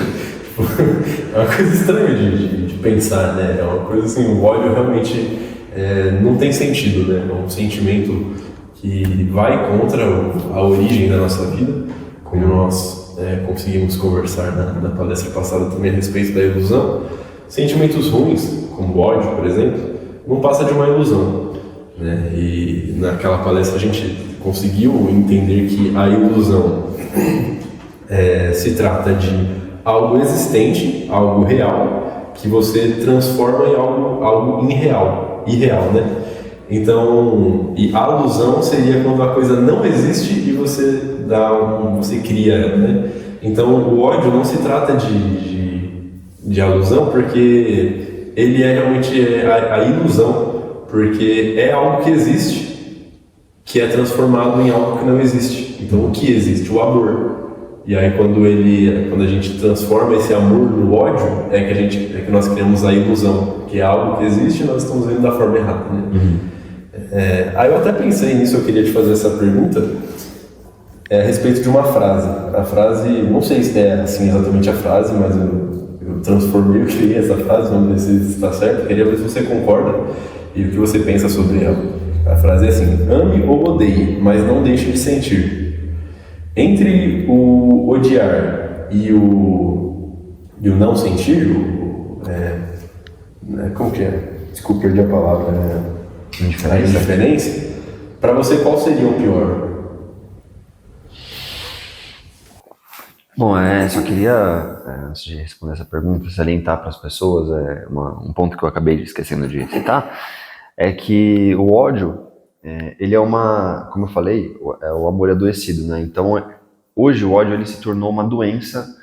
É uma coisa estranha de pensar, né? É uma coisa assim, o ódio realmente não tem sentido, né? É um sentimento que vai contra a origem da nossa vida, como nós conseguimos conversar na palestra passada também a respeito da ilusão. Sentimentos ruins, como o ódio, por exemplo, não passa de uma ilusão, né? E naquela palestra a gente conseguiu entender que a ilusão se trata de algo existente, algo real, que você transforma em algo irreal, né? Então, e a ilusão seria quando a coisa não existe e você você cria ela, né? Então, o ódio não se trata de alusão, porque ele é realmente a ilusão, porque é algo que existe, que é transformado em algo que não existe. Então, o que existe? O amor. E aí, quando a gente transforma esse amor no ódio, é que nós criamos a ilusão, que é algo que existe e nós estamos vendo da forma errada, né? Aí eu até pensei nisso, eu queria te fazer essa pergunta a respeito de uma frase. A frase, não sei se é assim exatamente a frase, mas eu transformei, eu criei essa frase, vamos ver se está certo. Eu queria ver se você concorda e o que você pensa sobre ela. A frase é assim: ame ou odeie, mas não deixe de sentir. Entre o odiar e o não sentir, como que é? Desculpa, perdi a palavra. A indiferença. Para você, qual seria o pior? Bom, só queria, antes de responder essa pergunta, salientar para as pessoas um ponto que eu acabei esquecendo de citar, é que o ódio, ele é como eu falei, é o amor adoecido, né? Então, hoje o ódio ele se tornou uma doença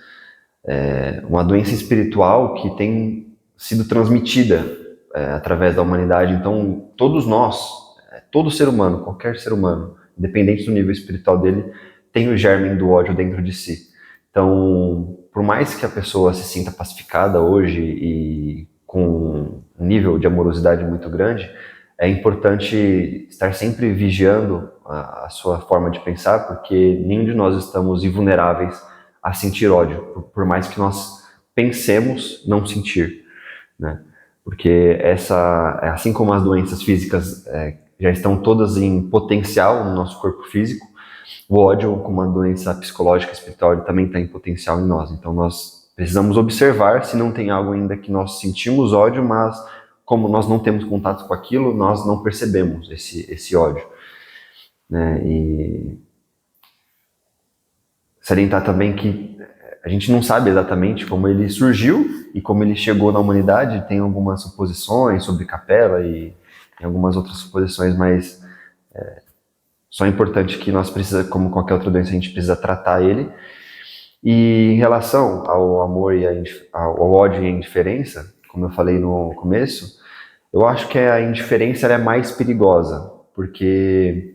espiritual que tem sido transmitida através da humanidade. Então, todos nós, todo ser humano, qualquer ser humano, independente do nível espiritual dele, tem o germe do ódio dentro de si. Então, por mais que a pessoa se sinta pacificada hoje e com um nível de amorosidade muito grande, é importante estar sempre vigiando a sua forma de pensar, porque nenhum de nós estamos invulneráveis a sentir ódio, por mais que nós pensemos não sentir, né? Porque assim como as doenças físicas já estão todas em potencial no nosso corpo físico, o ódio, como uma doença psicológica, espiritual, ele também está em potencial em nós. Então nós precisamos observar se não tem algo ainda que nós sentimos ódio, mas como nós não temos contato com aquilo, nós não percebemos esse ódio, né? E salientar também que a gente não sabe exatamente como ele surgiu e como ele chegou na humanidade. Tem algumas suposições sobre Capela e algumas outras suposições, mas só é importante que nós precisamos, como qualquer outra doença, a gente precisa tratar ele. E em relação ao amor e ao ódio e à indiferença, como eu falei no começo, eu acho que a indiferença ela é mais perigosa, porque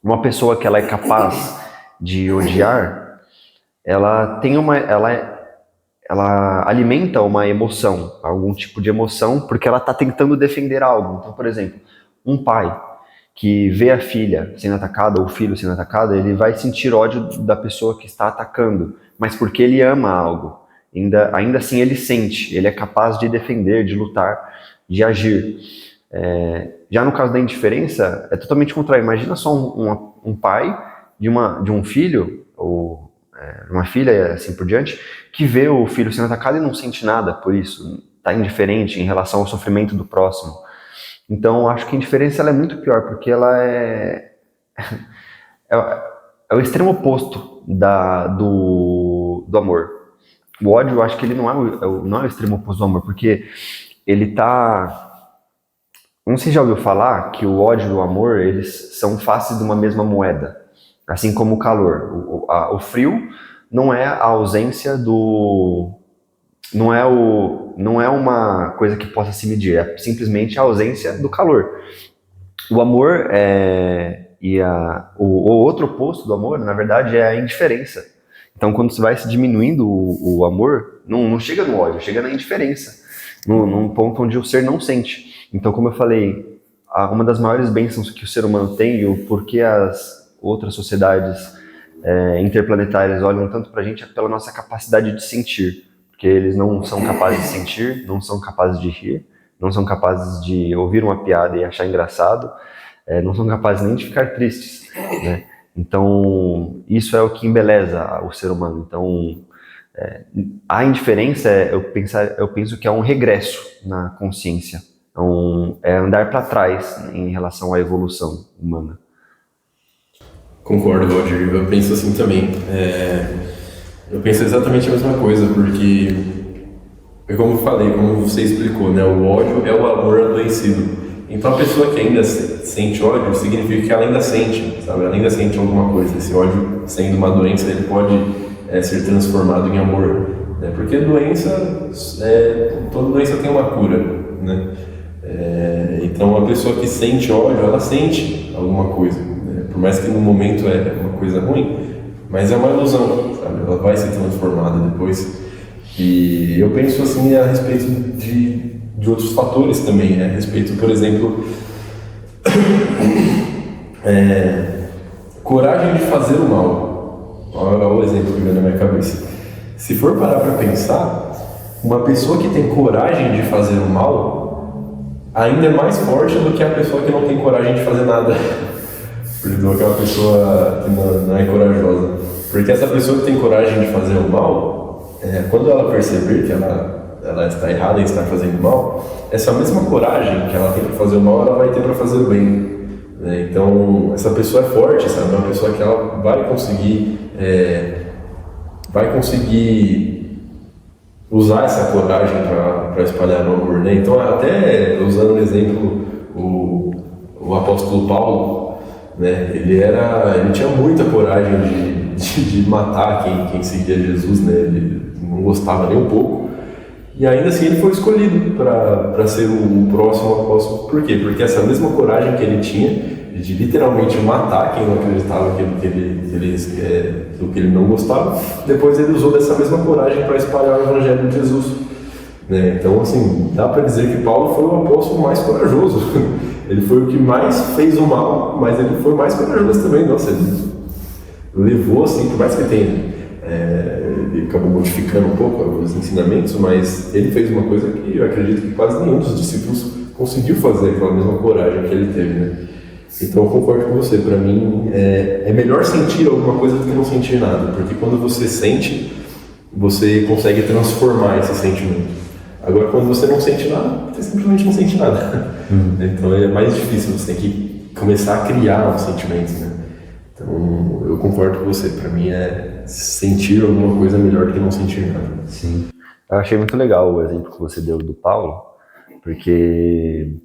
uma pessoa que ela é capaz de odiar, ela alimenta uma emoção, algum tipo de emoção, porque ela está tentando defender algo. Então, por exemplo, um pai que vê a filha sendo atacada ou o filho sendo atacado, ele vai sentir ódio da pessoa que está atacando, mas porque ele ama algo. Ainda assim ele sente, ele é capaz de defender, de lutar, de agir. Já no caso da indiferença, é totalmente contrário. Imagina só um pai de um filho, ou uma filha, e assim por diante, que vê o filho sendo atacado e não sente nada por isso, está indiferente em relação ao sofrimento do próximo. Então, acho que a indiferença ela é muito pior, porque ela é, é o extremo oposto do amor. O ódio, eu acho que ele não é o extremo oposto do amor, porque ele tá. Não sei se já ouviu falar que o ódio e o amor, eles são faces de uma mesma moeda. Assim como o calor. O frio não é a ausência do. Não é uma coisa que possa se medir, é simplesmente a ausência do calor. O amor o outro oposto do amor, na verdade, é a indiferença. Então, quando você vai se diminuindo o amor, não chega no ódio, chega na indiferença, num ponto onde o ser não sente. Então, como eu falei, uma das maiores bênçãos que o ser humano tem e o porquê as outras sociedades interplanetárias olham tanto pra gente é pela nossa capacidade de sentir. Porque eles não são capazes de sentir, não são capazes de rir, não são capazes de ouvir uma piada e achar engraçado, não são capazes nem de ficar tristes, né? Então, isso é o que embeleza o ser humano. Então, a indiferença, eu penso que é um regresso na consciência. É andar para trás em relação à evolução humana. Concordo, Valdir. Eu penso assim também. Eu penso exatamente a mesma coisa, porque, como eu falei, como você explicou, né, o ódio é o amor adoecido. Então a pessoa que ainda sente ódio significa que ela ainda sente, sabe? Ela ainda sente alguma coisa. Esse ódio, sendo uma doença, ele pode ser transformado em amor, né? Porque toda doença tem uma cura, né? Então a pessoa que sente ódio, ela sente alguma coisa, né? Por mais que no momento é uma coisa ruim, mas é uma ilusão, sabe? Ela vai ser transformada depois. E eu penso assim a respeito de outros fatores também, a respeito, por exemplo, coragem de fazer o mal. Olha o exemplo que vem na minha cabeça. Se for parar para pensar, uma pessoa que tem coragem de fazer o mal ainda é mais forte do que a pessoa que não tem coragem de fazer nada. Por exemplo, aquela pessoa que não é corajosa. Porque essa pessoa que tem coragem de fazer o mal, quando ela perceber que ela está errada em estar fazendo mal, essa mesma coragem que ela tem para fazer o mal, ela vai ter para fazer o bem. Então, essa pessoa é forte, sabe? É uma pessoa que ela vai conseguir usar essa coragem para espalhar o amor, né? Então, até usando o exemplo, o apóstolo Paulo, né? Ele tinha muita coragem de matar quem seguia Jesus, né? Ele não gostava nem um pouco. E ainda assim ele foi escolhido para ser o próximo apóstolo. Por quê? Porque essa mesma coragem que ele tinha de literalmente matar quem não acreditava que ele não gostava, depois ele usou dessa mesma coragem para espalhar o evangelho de Jesus. Né? Então, assim, dá para dizer que Paulo foi o apóstolo mais corajoso. Ele foi o que mais fez o mal, mas ele foi mais corajoso também. Nossa, ele levou, assim, por mais que tenha... ele acabou modificando um pouco os ensinamentos, mas ele fez uma coisa que eu acredito que quase nenhum dos discípulos conseguiu fazer, aquela mesma coragem que ele teve, né? Então eu concordo com você, para mim é melhor sentir alguma coisa do que não sentir nada, porque quando você sente, você consegue transformar esse sentimento. Agora quando você não sente nada, você simplesmente não sente nada. Então é mais difícil, você tem que começar a criar um sentimento, né? Então, eu concordo com você. Para mim, sentir alguma coisa melhor do que não sentir nada. Sim. Eu achei muito legal o exemplo que você deu do Paulo, porque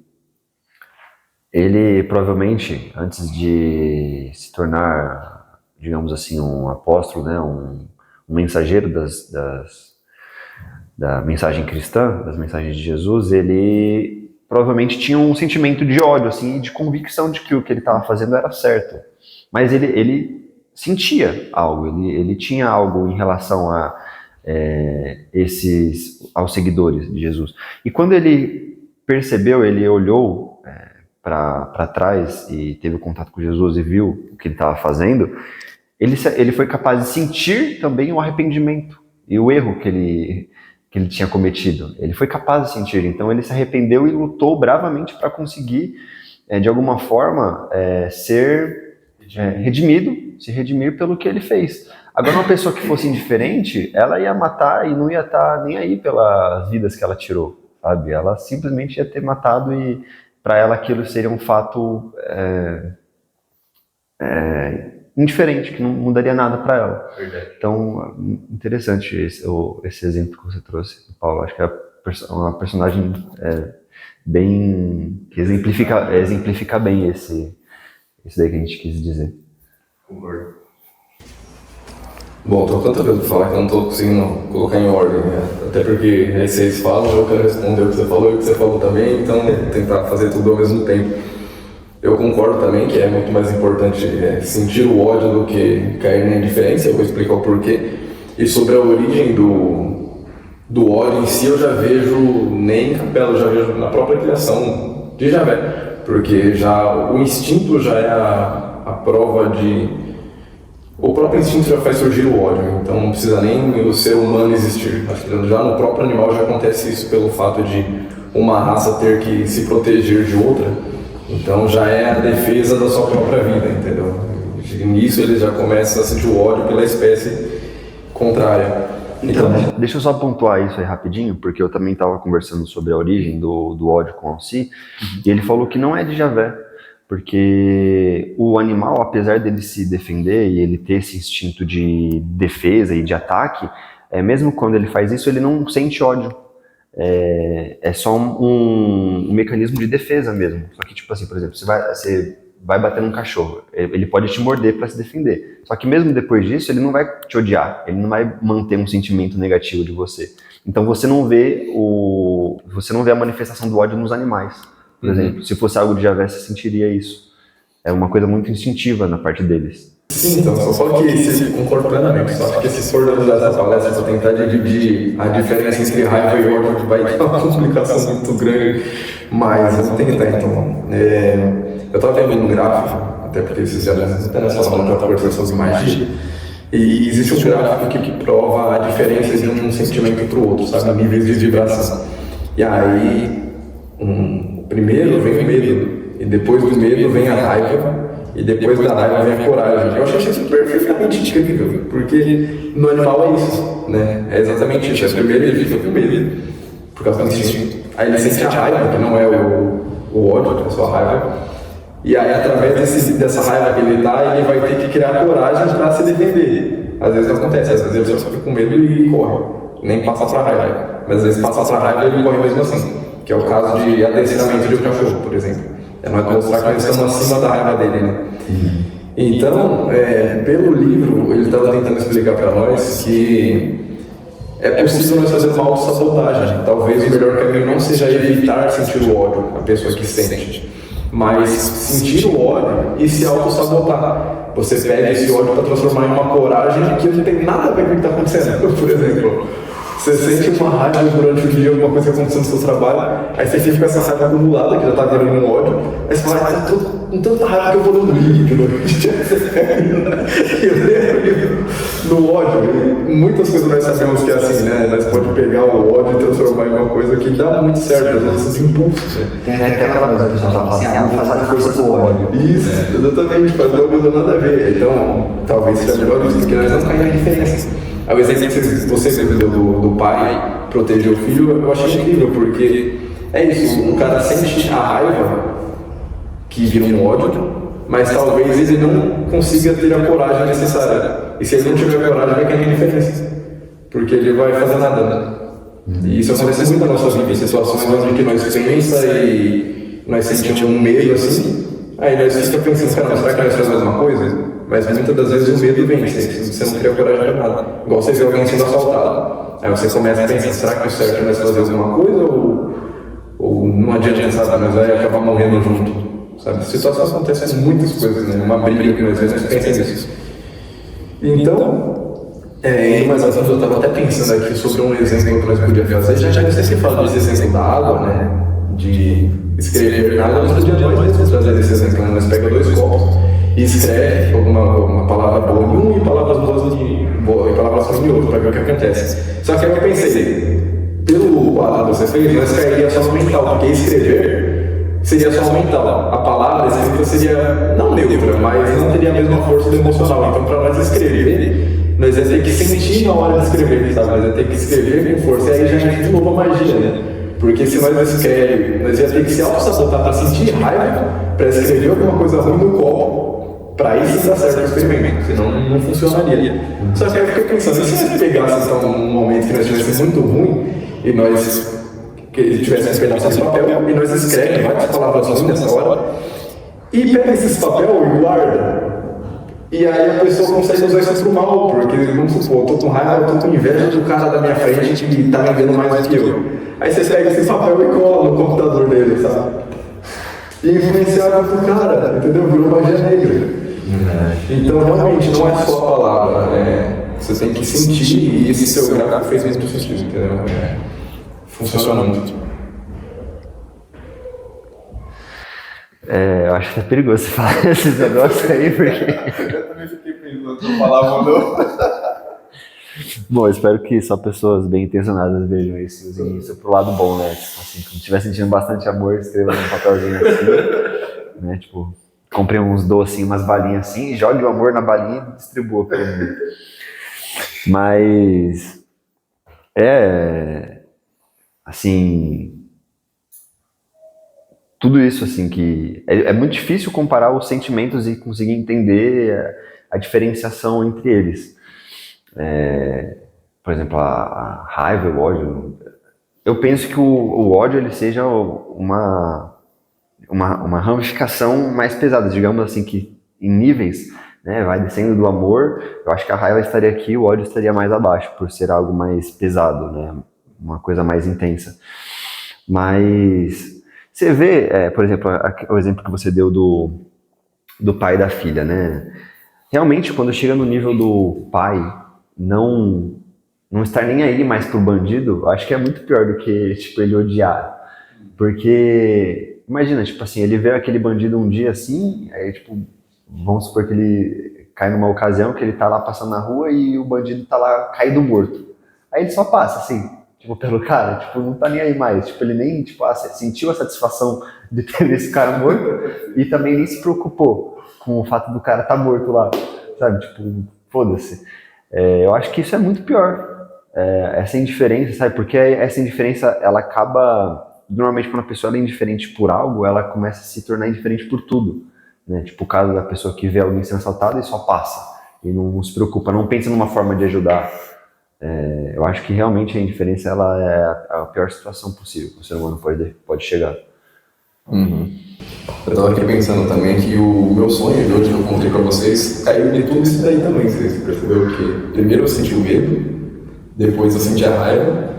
ele provavelmente, antes de se tornar, digamos assim, um apóstolo, né, um mensageiro da mensagem cristã, das mensagens de Jesus, ele provavelmente tinha um sentimento de ódio, assim, de convicção de que o que ele estava fazendo era certo. Mas ele sentia algo, ele tinha algo em relação aos seguidores de Jesus. E quando ele percebeu, ele olhou para trás e teve contato com Jesus e viu o que ele estava fazendo, ele foi capaz de sentir também o arrependimento e o erro que que ele tinha cometido. Ele foi capaz de sentir, então ele se arrependeu e lutou bravamente para conseguir, de alguma forma, ser redimido, se redimir pelo que ele fez. Agora, uma pessoa que fosse indiferente, ela ia matar e não ia estar nem aí pelas vidas que ela tirou, sabe? Ela simplesmente ia ter matado e para ela aquilo seria um fato indiferente, que não mudaria nada para ela. Verdade. Então, interessante esse exemplo que você trouxe, Paulo. Acho que é uma personagem bem que exemplifica bem esse daí que a gente quis dizer. Concordo. Bom, tô tanta coisa pra falar que eu não tô conseguindo colocar em ordem, né? Até porque aí vocês falam, eu quero responder o que você falou e o que você falou também, então tentar fazer tudo ao mesmo tempo. Eu concordo também que é muito mais importante sentir o ódio do que cair na indiferença, eu vou explicar o porquê. E sobre a origem do ódio em si, eu já vejo nem em Capela, eu já vejo na própria criação de Javé, porque já o instinto já é a prova de... O próprio instinto já faz surgir o ódio, então não precisa nem o ser humano existir. Acho que já no próprio animal já acontece isso pelo fato de uma raça ter que se proteger de outra. Então já é a defesa da sua própria vida, entendeu? E nisso ele já começa a sentir o ódio pela espécie contrária. Então, deixa eu só pontuar isso aí rapidinho, porque eu também estava conversando sobre a origem do ódio com Alci, e ele falou que não é de Javé, porque o animal, apesar dele se defender e ele ter esse instinto de defesa e de ataque, mesmo quando ele faz isso, ele não sente ódio. É só um mecanismo de defesa mesmo. Só que, tipo assim, por exemplo, você vai bater num cachorro, ele pode te morder para se defender. Só que mesmo depois disso, ele não vai te odiar, ele não vai manter um sentimento negativo de você. Então você não vê a manifestação do ódio nos animais. Por exemplo, se fosse algo de Javé, você sentiria isso. É uma coisa muito instintiva na parte deles. Sim, então, só que se concordo plenamente. Só acho que se for usar essa palestra para tentar dividir a diferença entre raiva e ódio, vai ter uma complicação muito grande. Mas vamos tentar, então. Eu estava vendo um gráfico, até porque vocês já até nessa aula eu estava conversando sobre magia, e existe um gráfico que prova a diferença de um sentimento para o outro, sabe? Níveis de vibração. E aí, primeiro vem o medo, e depois do medo vem a raiva, e depois da raiva vem a coragem. Eu achei isso perfeitamente incrível, porque no animal é isso, né? É exatamente isso. Primeiro ele fica com medo, por causa do instinto. Aí ele sente a raiva, que não é o ódio, que é só a raiva. E aí, através dessa raiva que ele tá, ele vai ter que criar coragem para se defender. Às vezes não acontece, às vezes ele só fica com medo e corre, nem passa pra raiva. Mas às vezes passa pra raiva e ele corre mesmo assim, que é o caso de adestramento de um cachorro, por exemplo. Nós mostrar que eles estão acima da raiva dele, né? Então, pelo livro, ele estava tentando explicar para nós que é possível nós fazer uma autossabotagem. Talvez o melhor caminho não seja evitar sentir o ódio, a pessoa que sente, mas sentir o ódio e se autossabotar. Você pega esse ódio para transformar em uma coragem que não tem nada a ver com o que está acontecendo. Por exemplo, você sente uma raiva durante o dia, alguma coisa que aconteceu no seu trabalho, aí você fica com essa raiva acumulada, que já está virando um ódio, aí você fala, tô com tanta raiva que eu vou no livro. No ódio, muitas coisas nós sabemos que é assim, né? Nós podemos pegar o ódio e transformar em uma coisa que dá muito certo, os nossos impulsos. Tem até aquela coisa que a pessoa fala assim, vou fazer coisa com ódio. Isso, exatamente, faz uma coisa nada a ver. Então, talvez seja melhor isso, porque nós não caímos na diferença. O exemplo que você deu do pai proteger o filho, eu achei incrível, porque é isso, um cara sente a raiva que vira um ódio, mas talvez ele não consiga ter a coragem necessária. E se ele não tiver a coragem, vai cair na diferença, porque ele vai fazer nada, né? E isso acontece muito na nossa vida, em situações onde que nós pensamos e nós sentimos um medo assim, aí nós ficamos pensando, cara, será que nós fazemos alguma coisa? Mas muitas das vezes o medo vem, você não cria coragem para nada. Igual você vê alguém sendo assaltado. Aí você começa a pensar, será que o certo é nós fazer alguma coisa ou não adianta, sabe? Nós vai acabar morrendo junto, sabe? Situações acontecem muitas coisas, né? Uma briga que nós vezes pensamos nisso. Então, indo mais a fundo, eu estava até pensando aqui sobre um exemplo que nós podíamos fazer. Já que você fala desse exemplo da água, né? De escrever na água, nós podíamos mais trazer esse exemplo. Nós pegamos 2 copos e escreve uma palavra boa em um e palavras boas em outro, para ver o que acontece. Só que aí eu pensei, você fez, mas cairia só no mental, porque escrever seria só no mental. A palavra escrita seria, não neutra, mas não teria a mesma força do emocional. Então, para nós escrever, nós ia ter que sentir na hora de escrever, sabe? Nós ia ter que escrever com força. E aí já entra de novo a magia, né? Porque se nós escrevemos, nós ia ter que se auto-sabotar para sentir raiva, para escrever alguma coisa ruim no copo, para isso dar certo o experimento, senão não funcionaria. Só que aí eu fiquei pensando, e se nós pegássemos então, um momento que nós tivesse muito ruim, e nós tivéssemos um pedaço de papel, e nós escrevemos várias palavras ruins nessa hora, e pega esse papel e guarda. E aí a pessoa consegue usar isso pro mal, porque, vamos supor, eu tô com raiva, eu tô com inveja do cara da minha frente que tá me vendo mais do que eu. Aí você pega esse papel e cola no computador dele, sabe? E influenciar pro cara, entendeu? Virou magia negra. Então, realmente, não é só a palavra, você tem que sentir, e esse seu gráfico fez muito sentido, entendeu? Funciona muito. Eu acho que é perigoso você falar esses negócios aí, porque... Eu também fiquei pensando se eu falava ou não. Bom, eu espero que só pessoas bem intencionadas vejam isso e usem isso pro lado bom, né? Tipo assim, quando estiver sentindo bastante amor, escreva num papelzinho assim, né? Tipo, compre uns docinhos, umas balinhas assim, jogue o amor na balinha e distribua pelo mundo. Mas... assim... Tudo isso, assim, que... É muito difícil comparar os sentimentos e conseguir entender a diferenciação entre eles. Por exemplo, a raiva, o ódio. Eu penso que o ódio ele seja uma ramificação mais pesada, digamos assim, que em níveis, né, vai descendo do amor. Eu acho que a raiva estaria aqui, o ódio estaria mais abaixo, por ser algo mais pesado, né, uma coisa mais intensa. Mas você vê, por exemplo, o exemplo que você deu do pai e da filha, né? Realmente, quando chega no nível do pai não estar nem aí mais pro bandido, acho que é muito pior do que, tipo, ele odiar. Porque, imagina, tipo assim, ele vê aquele bandido um dia assim, aí, tipo, vamos supor que ele cai numa ocasião que ele tá lá passando na rua e o bandido tá lá caído morto. Aí ele só passa, assim, tipo, pelo cara, tipo, não tá nem aí mais. Tipo, ele nem, tipo, sentiu a satisfação de ter esse cara morto e também nem se preocupou com o fato do cara tá morto lá, sabe? Tipo, foda-se. Eu acho que isso é muito pior, essa indiferença, sabe? Porque essa indiferença, ela acaba... Normalmente, quando a pessoa é indiferente por algo, ela começa a se tornar indiferente por tudo, né? Tipo, o caso da pessoa que vê alguém sendo assaltado e só passa, e não se preocupa, não pensa numa forma de ajudar. Eu acho que realmente a indiferença, ela é a pior situação possível que o ser humano pode chegar. Uhum. Eu tava aqui pensando também que o meu sonho de hoje que eu contei pra vocês caiu de tudo isso daí também, vocês perceberam que primeiro eu senti o medo, depois eu senti a raiva,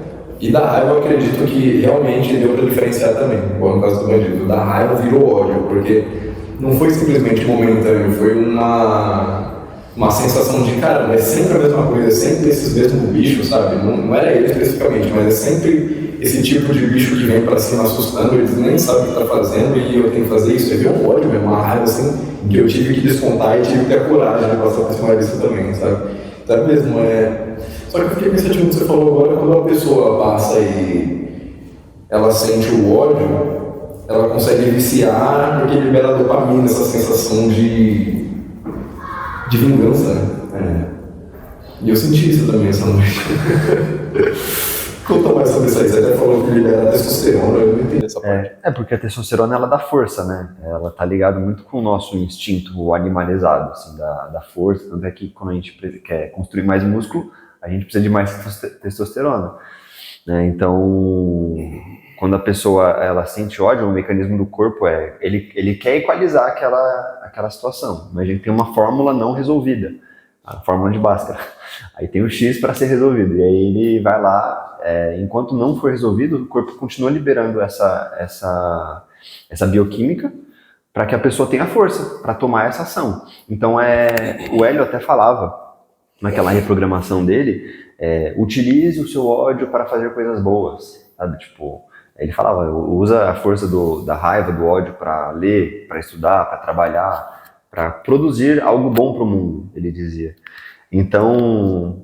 e da raiva eu acredito que realmente deu pra diferenciar também, igual no caso do bandido, da raiva virou ódio, porque não foi simplesmente momentâneo, foi uma sensação de, cara, é sempre a mesma coisa, é sempre esses mesmos bichos, sabe? Não era ele especificamente, mas é sempre esse tipo de bicho que vem pra cima assustando, eles nem sabem o que tá fazendo e eu tenho que fazer isso. Teve um ódio mesmo, uma raiva assim, que eu tive que descontar e tive que ter a coragem de passar por cima disso também, sabe? Então mesmo, Só que eu fiquei pensando no que você falou agora, quando uma pessoa passa e ela sente o ódio, ela consegue viciar porque libera dopamina, essa sensação de vingança, né? E eu senti isso também essa noite. Conta mais sobre isso aí, você até falou que libera testosterona, eu não entendi essa parte. Porque a testosterona, ela dá força, né? Ela tá ligada muito com o nosso instinto animalizado, assim, da força, tanto é que quando a gente quer construir mais músculo, a gente precisa de mais testosterona, né? Então, quando a pessoa, ela sente ódio, o mecanismo do corpo ele quer equalizar aquela situação, mas a gente tem uma fórmula não resolvida, a fórmula de Bhaskara. Aí tem o X para ser resolvido, e aí ele vai lá, enquanto não for resolvido, o corpo continua liberando essa bioquímica para que a pessoa tenha força para tomar essa ação. Então, o Hélio até falava, naquela reprogramação dele, utilize o seu ódio para fazer coisas boas, sabe? Tipo, ele falava, usa a força da raiva, do ódio para ler, para estudar, para trabalhar, para produzir algo bom para o mundo, ele dizia. Então,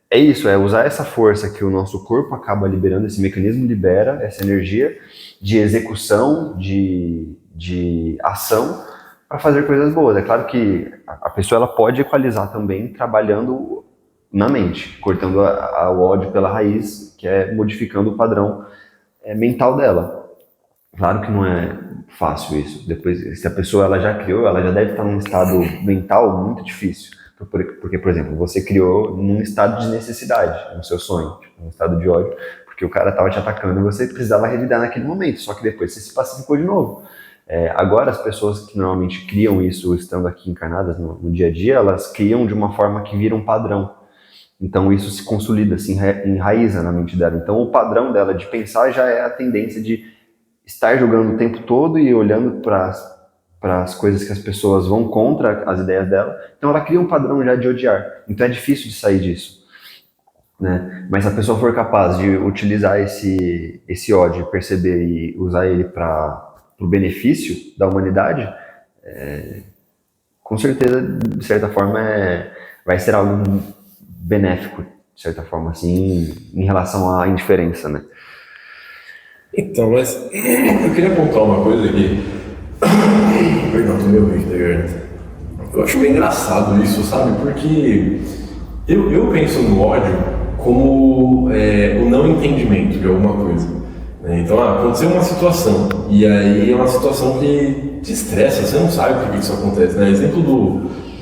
é isso, é usar essa força que o nosso corpo acaba liberando, esse mecanismo libera essa energia de execução, de ação, para fazer coisas boas. É claro que a pessoa ela pode equalizar também trabalhando na mente, cortando o ódio pela raiz, que é modificando o padrão mental dela. Claro que não é fácil isso. Depois, se a pessoa ela já criou, ela já deve estar num estado mental muito difícil. Porque, por exemplo, você criou num estado de necessidade, no seu sonho, tipo, num estado de ódio, porque o cara estava te atacando e você precisava revidar naquele momento, só que depois você se pacificou de novo. Agora, as pessoas que normalmente criam isso estando aqui encarnadas no dia a dia, elas criam de uma forma que vira um padrão. Então isso se consolida, se enraiza na mente dela. Então o padrão dela de pensar já é a tendência de estar jogando o tempo todo e olhando para as coisas que as pessoas vão contra as ideias dela. Então ela cria um padrão já de odiar. Então é difícil de sair disso, né? Mas se a pessoa for capaz de utilizar esse ódio, perceber e usar ele para o benefício da humanidade, com certeza, de certa forma, vai ser algo benéfico, de certa forma, assim, em relação à indiferença, né? Então, mas eu queria apontar uma coisa aqui. Perdão, tô meio ruim da garganta. Eu acho meio engraçado isso, sabe? Porque eu penso no ódio como o não entendimento de alguma coisa. Né? Então, aconteceu uma situação, e aí é uma situação que te estressa, você não sabe por que isso acontece. Né? Exemplo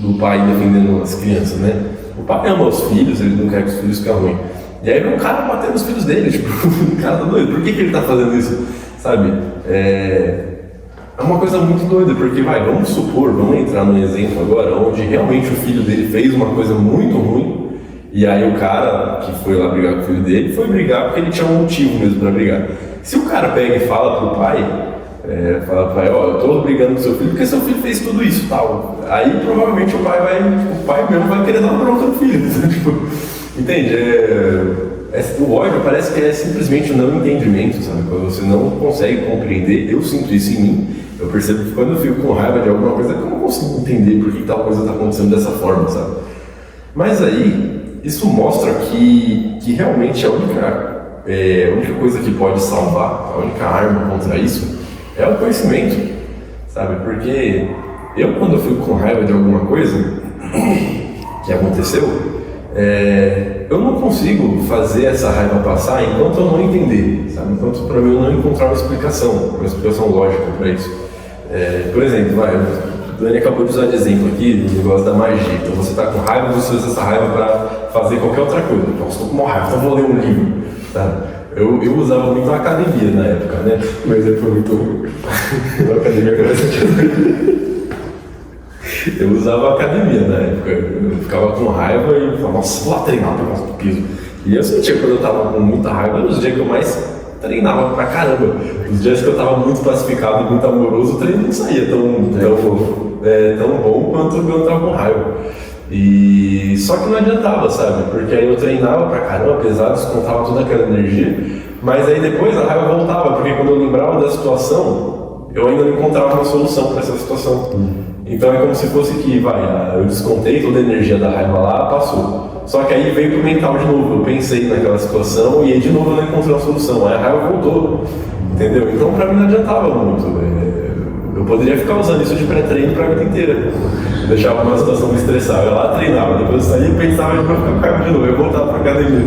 do pai defendendo as crianças, né? O pai ama os filhos, ele não quer que os filhos fiquem ruins. E aí vem um cara batendo nos filhos dele, tipo, o cara tá doido, por que ele tá fazendo isso? Sabe? É uma coisa muito doida, porque vamos supor, vamos entrar num exemplo agora, onde realmente o filho dele fez uma coisa muito ruim, e aí o cara que foi lá brigar com o filho dele, foi brigar porque ele tinha um motivo mesmo pra brigar. Se o cara pega e fala pro pai, eu tô brigando com seu filho porque seu filho fez tudo isso, tal. Aí provavelmente o pai mesmo vai querer dar uma bronca no filho, tipo, entende? O ódio parece que é simplesmente um não entendimento, sabe? Quando você não consegue compreender, eu sinto isso em mim, eu percebo que quando eu fico com raiva de alguma coisa, eu não consigo entender por que tal coisa está acontecendo dessa forma, sabe? Mas aí, isso mostra que realmente a única coisa que pode salvar, a única arma contra isso, é o conhecimento, sabe? Porque quando eu fico com raiva de alguma coisa que aconteceu, eu não consigo fazer essa raiva passar enquanto eu não entender, sabe? Enquanto para mim eu não encontrar uma explicação lógica para isso. Por exemplo, o Dani acabou de usar de exemplo aqui do negócio da magia. Então você está com raiva, você usa essa raiva para fazer qualquer outra coisa. Então estou com uma raiva, então vou ler um livro, tá? Eu usava muito a academia na época, né? Mas foi muito ruim. A academia eu usava a academia na época. Eu ficava com raiva e falava, nossa, vou lá treinar pra conseguir piso. E eu sentia quando eu tava com muita raiva, nos dias que eu mais treinava pra caramba. Os dias que eu tava muito pacificado e muito amoroso, o treino não saía tão bom quanto quando eu tava com raiva. E só que não adiantava, sabe? Porque aí eu treinava pra caramba, pesado, descontava toda aquela energia, mas aí depois a raiva voltava, porque quando eu lembrava da situação, eu ainda não encontrava uma solução para essa situação. Então é como se fosse que, eu descontei toda a energia da raiva lá, passou. Só que aí veio pro mental de novo, eu pensei naquela situação e aí de novo eu não encontrei uma solução, aí a raiva voltou, entendeu? Então pra mim não adiantava muito. Eu poderia ficar usando isso de pré-treino pra vida inteira. Eu deixava uma situação me estressar, eu ia lá treinava, depois eu saía e pensava em ficar com raiva de novo, eu voltava pra academia.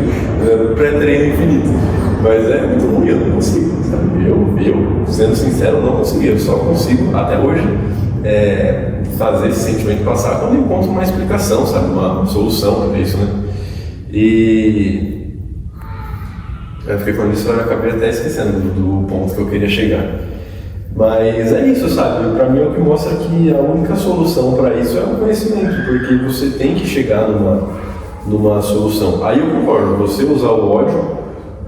Pré-treino infinito. Mas é muito ruim, eu não consigo, sabe? Eu, sendo sincero, não conseguia, eu só consigo, até hoje, fazer esse sentimento passar quando eu encontro uma explicação, sabe? Uma solução para isso, né? E eu fiquei falando isso, eu acabei até esquecendo do ponto que eu queria chegar. Mas é isso, sabe? Para mim é o que mostra que a única solução para isso é o conhecimento, porque você tem que chegar numa solução. Aí eu concordo, você usar o ódio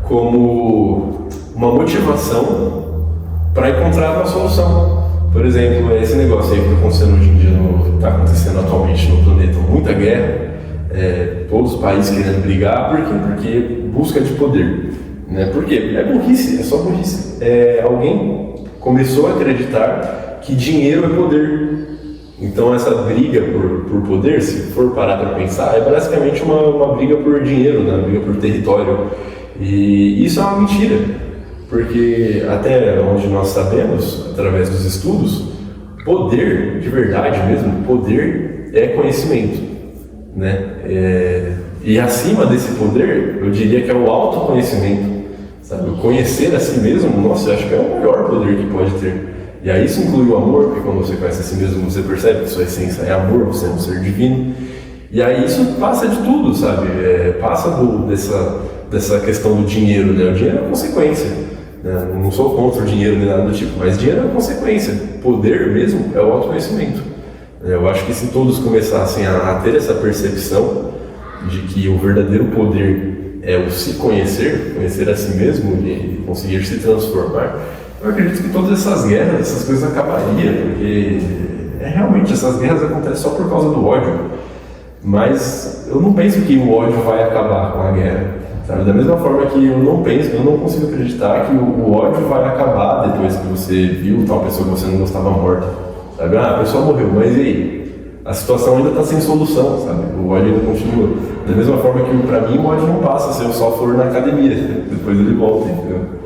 como uma motivação para encontrar uma solução. Por exemplo, esse negócio aí que está acontecendo hoje em dia, está acontecendo atualmente no planeta, muita guerra, todos os países querendo brigar, por quê? Porque busca de poder. Né? Por quê? É burrice, é só burrice. Alguém começou a acreditar que dinheiro é poder. Então essa briga por poder, se for parar para pensar, é basicamente uma briga por dinheiro, né? Uma briga por território. E isso é uma mentira, porque até onde nós sabemos, através dos estudos, poder, de verdade mesmo, poder é conhecimento, né? E acima desse poder, eu diria que é o autoconhecimento, sabe? O conhecer a si mesmo, nossa, eu acho que é o maior poder que pode ter. E aí isso inclui o amor, porque quando você conhece a si mesmo, você percebe que sua essência é amor, você é um ser divino. E aí isso passa de tudo, sabe? Passa dessa questão do dinheiro, né? O dinheiro é uma consequência, né? Não sou contra o dinheiro nem nada do tipo, mas dinheiro é uma consequência. Poder mesmo é o autoconhecimento. Eu acho que se todos começassem a ter essa percepção de que o verdadeiro poder é o se conhecer, conhecer a si mesmo e conseguir se transformar, eu acredito que todas essas guerras, essas coisas acabariam, porque realmente essas guerras acontecem só por causa do ódio. Mas eu não penso que o ódio vai acabar com a guerra, sabe? Da mesma forma que eu não consigo acreditar que o ódio vai acabar depois que você viu tal pessoa que você não gostava morta, sabe? A pessoa morreu, mas e aí? A situação ainda está sem solução, sabe? O ódio ainda continua. Da mesma forma que para mim o ódio não passa se eu só for na academia, depois ele volta, entendeu?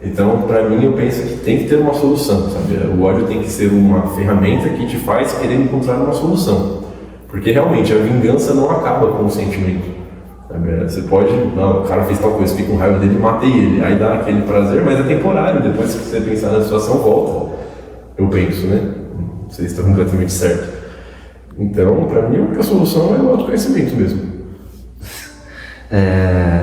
Então, para mim, eu penso que tem que ter uma solução, sabe? O ódio tem que ser uma ferramenta que te faz querer encontrar uma solução. Porque, realmente, a vingança não acaba com o sentimento, sabe? Você pode... Não, o cara fez tal coisa, fica com raiva dele, matei ele. Aí dá aquele prazer, mas é temporário. Depois que você pensar na situação, volta. Eu penso, né? Não sei se está completamente certo. Então, para mim, a única solução é o autoconhecimento mesmo.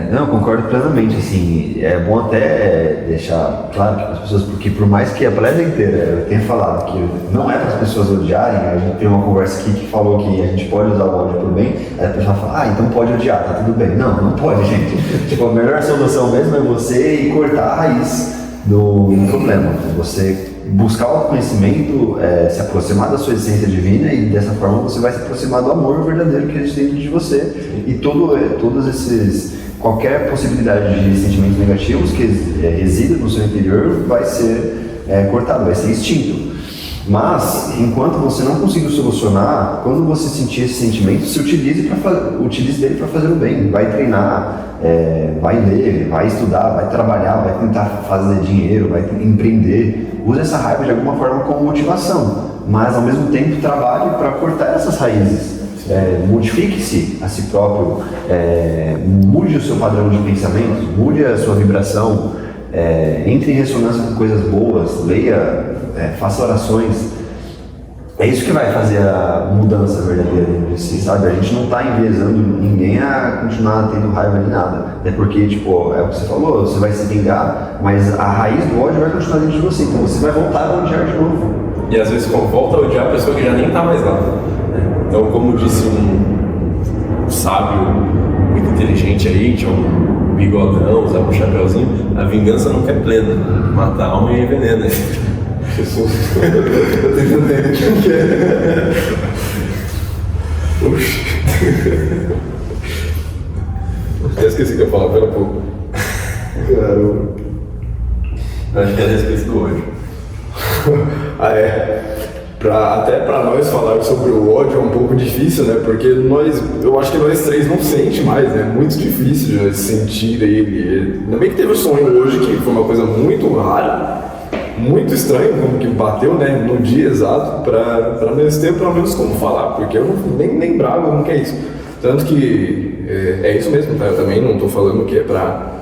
Não, eu concordo plenamente, assim, é bom até deixar claro que as pessoas, porque por mais que a palestra inteira eu tenha falado que não é para as pessoas odiarem, a gente tem uma conversa aqui que falou que a gente pode usar o ódio por bem, aí a pessoa fala, então pode odiar, tá tudo bem. Não pode, gente. Tipo, a melhor solução mesmo é você ir cortar a raiz do problema, você buscar o autoconhecimento, se aproximar da sua essência divina e dessa forma você vai se aproximar do amor verdadeiro que existe dentro de você. E todos esses, qualquer possibilidade de sentimentos negativos que residam no seu interior vai ser cortado, vai ser extinto. Mas, enquanto você não conseguir solucionar, quando você sentir esse sentimento, se utilize dele para fazer o bem. Vai treinar, vai ler, vai estudar, vai trabalhar, vai tentar fazer dinheiro, vai empreender. Use essa raiva de alguma forma como motivação, mas ao mesmo tempo trabalhe para cortar essas raízes. Modifique-se a si próprio, mude o seu padrão de pensamento, mude a sua vibração, entre em ressonância com coisas boas, leia, faça orações. É isso que vai fazer a mudança verdadeira dentro de si, sabe? A gente não está enviesando ninguém a continuar tendo raiva nem nada. Até porque, tipo, é o que você falou, você vai se vingar, mas a raiz do ódio vai continuar dentro de você, então você vai voltar a odiar de novo. E às vezes volta a odiar a pessoa que já nem está mais lá, né? Então, como disse um sábio muito inteligente aí, tinha um bigodão, usava um chapeuzinho, a vingança nunca é plena, mata a alma e envenena. Jesus, eu tô entendendo o que é. Oxi. Eu esqueci que eu ia falar, pera pouco. Caramba. Acho que é a respeito do ódio. Até pra nós falar sobre o ódio é um pouco difícil, né? Porque eu acho que nós três não sente mais, né? É muito difícil de sentir ele. Ainda bem que teve o sonho hoje, que foi uma coisa muito rara, muito estranho, como que bateu, né? No dia exato, pra nós ter pelo menos como falar, porque eu nem lembrava como que é isso. Tanto que é isso mesmo, tá? Eu também não tô falando que é pra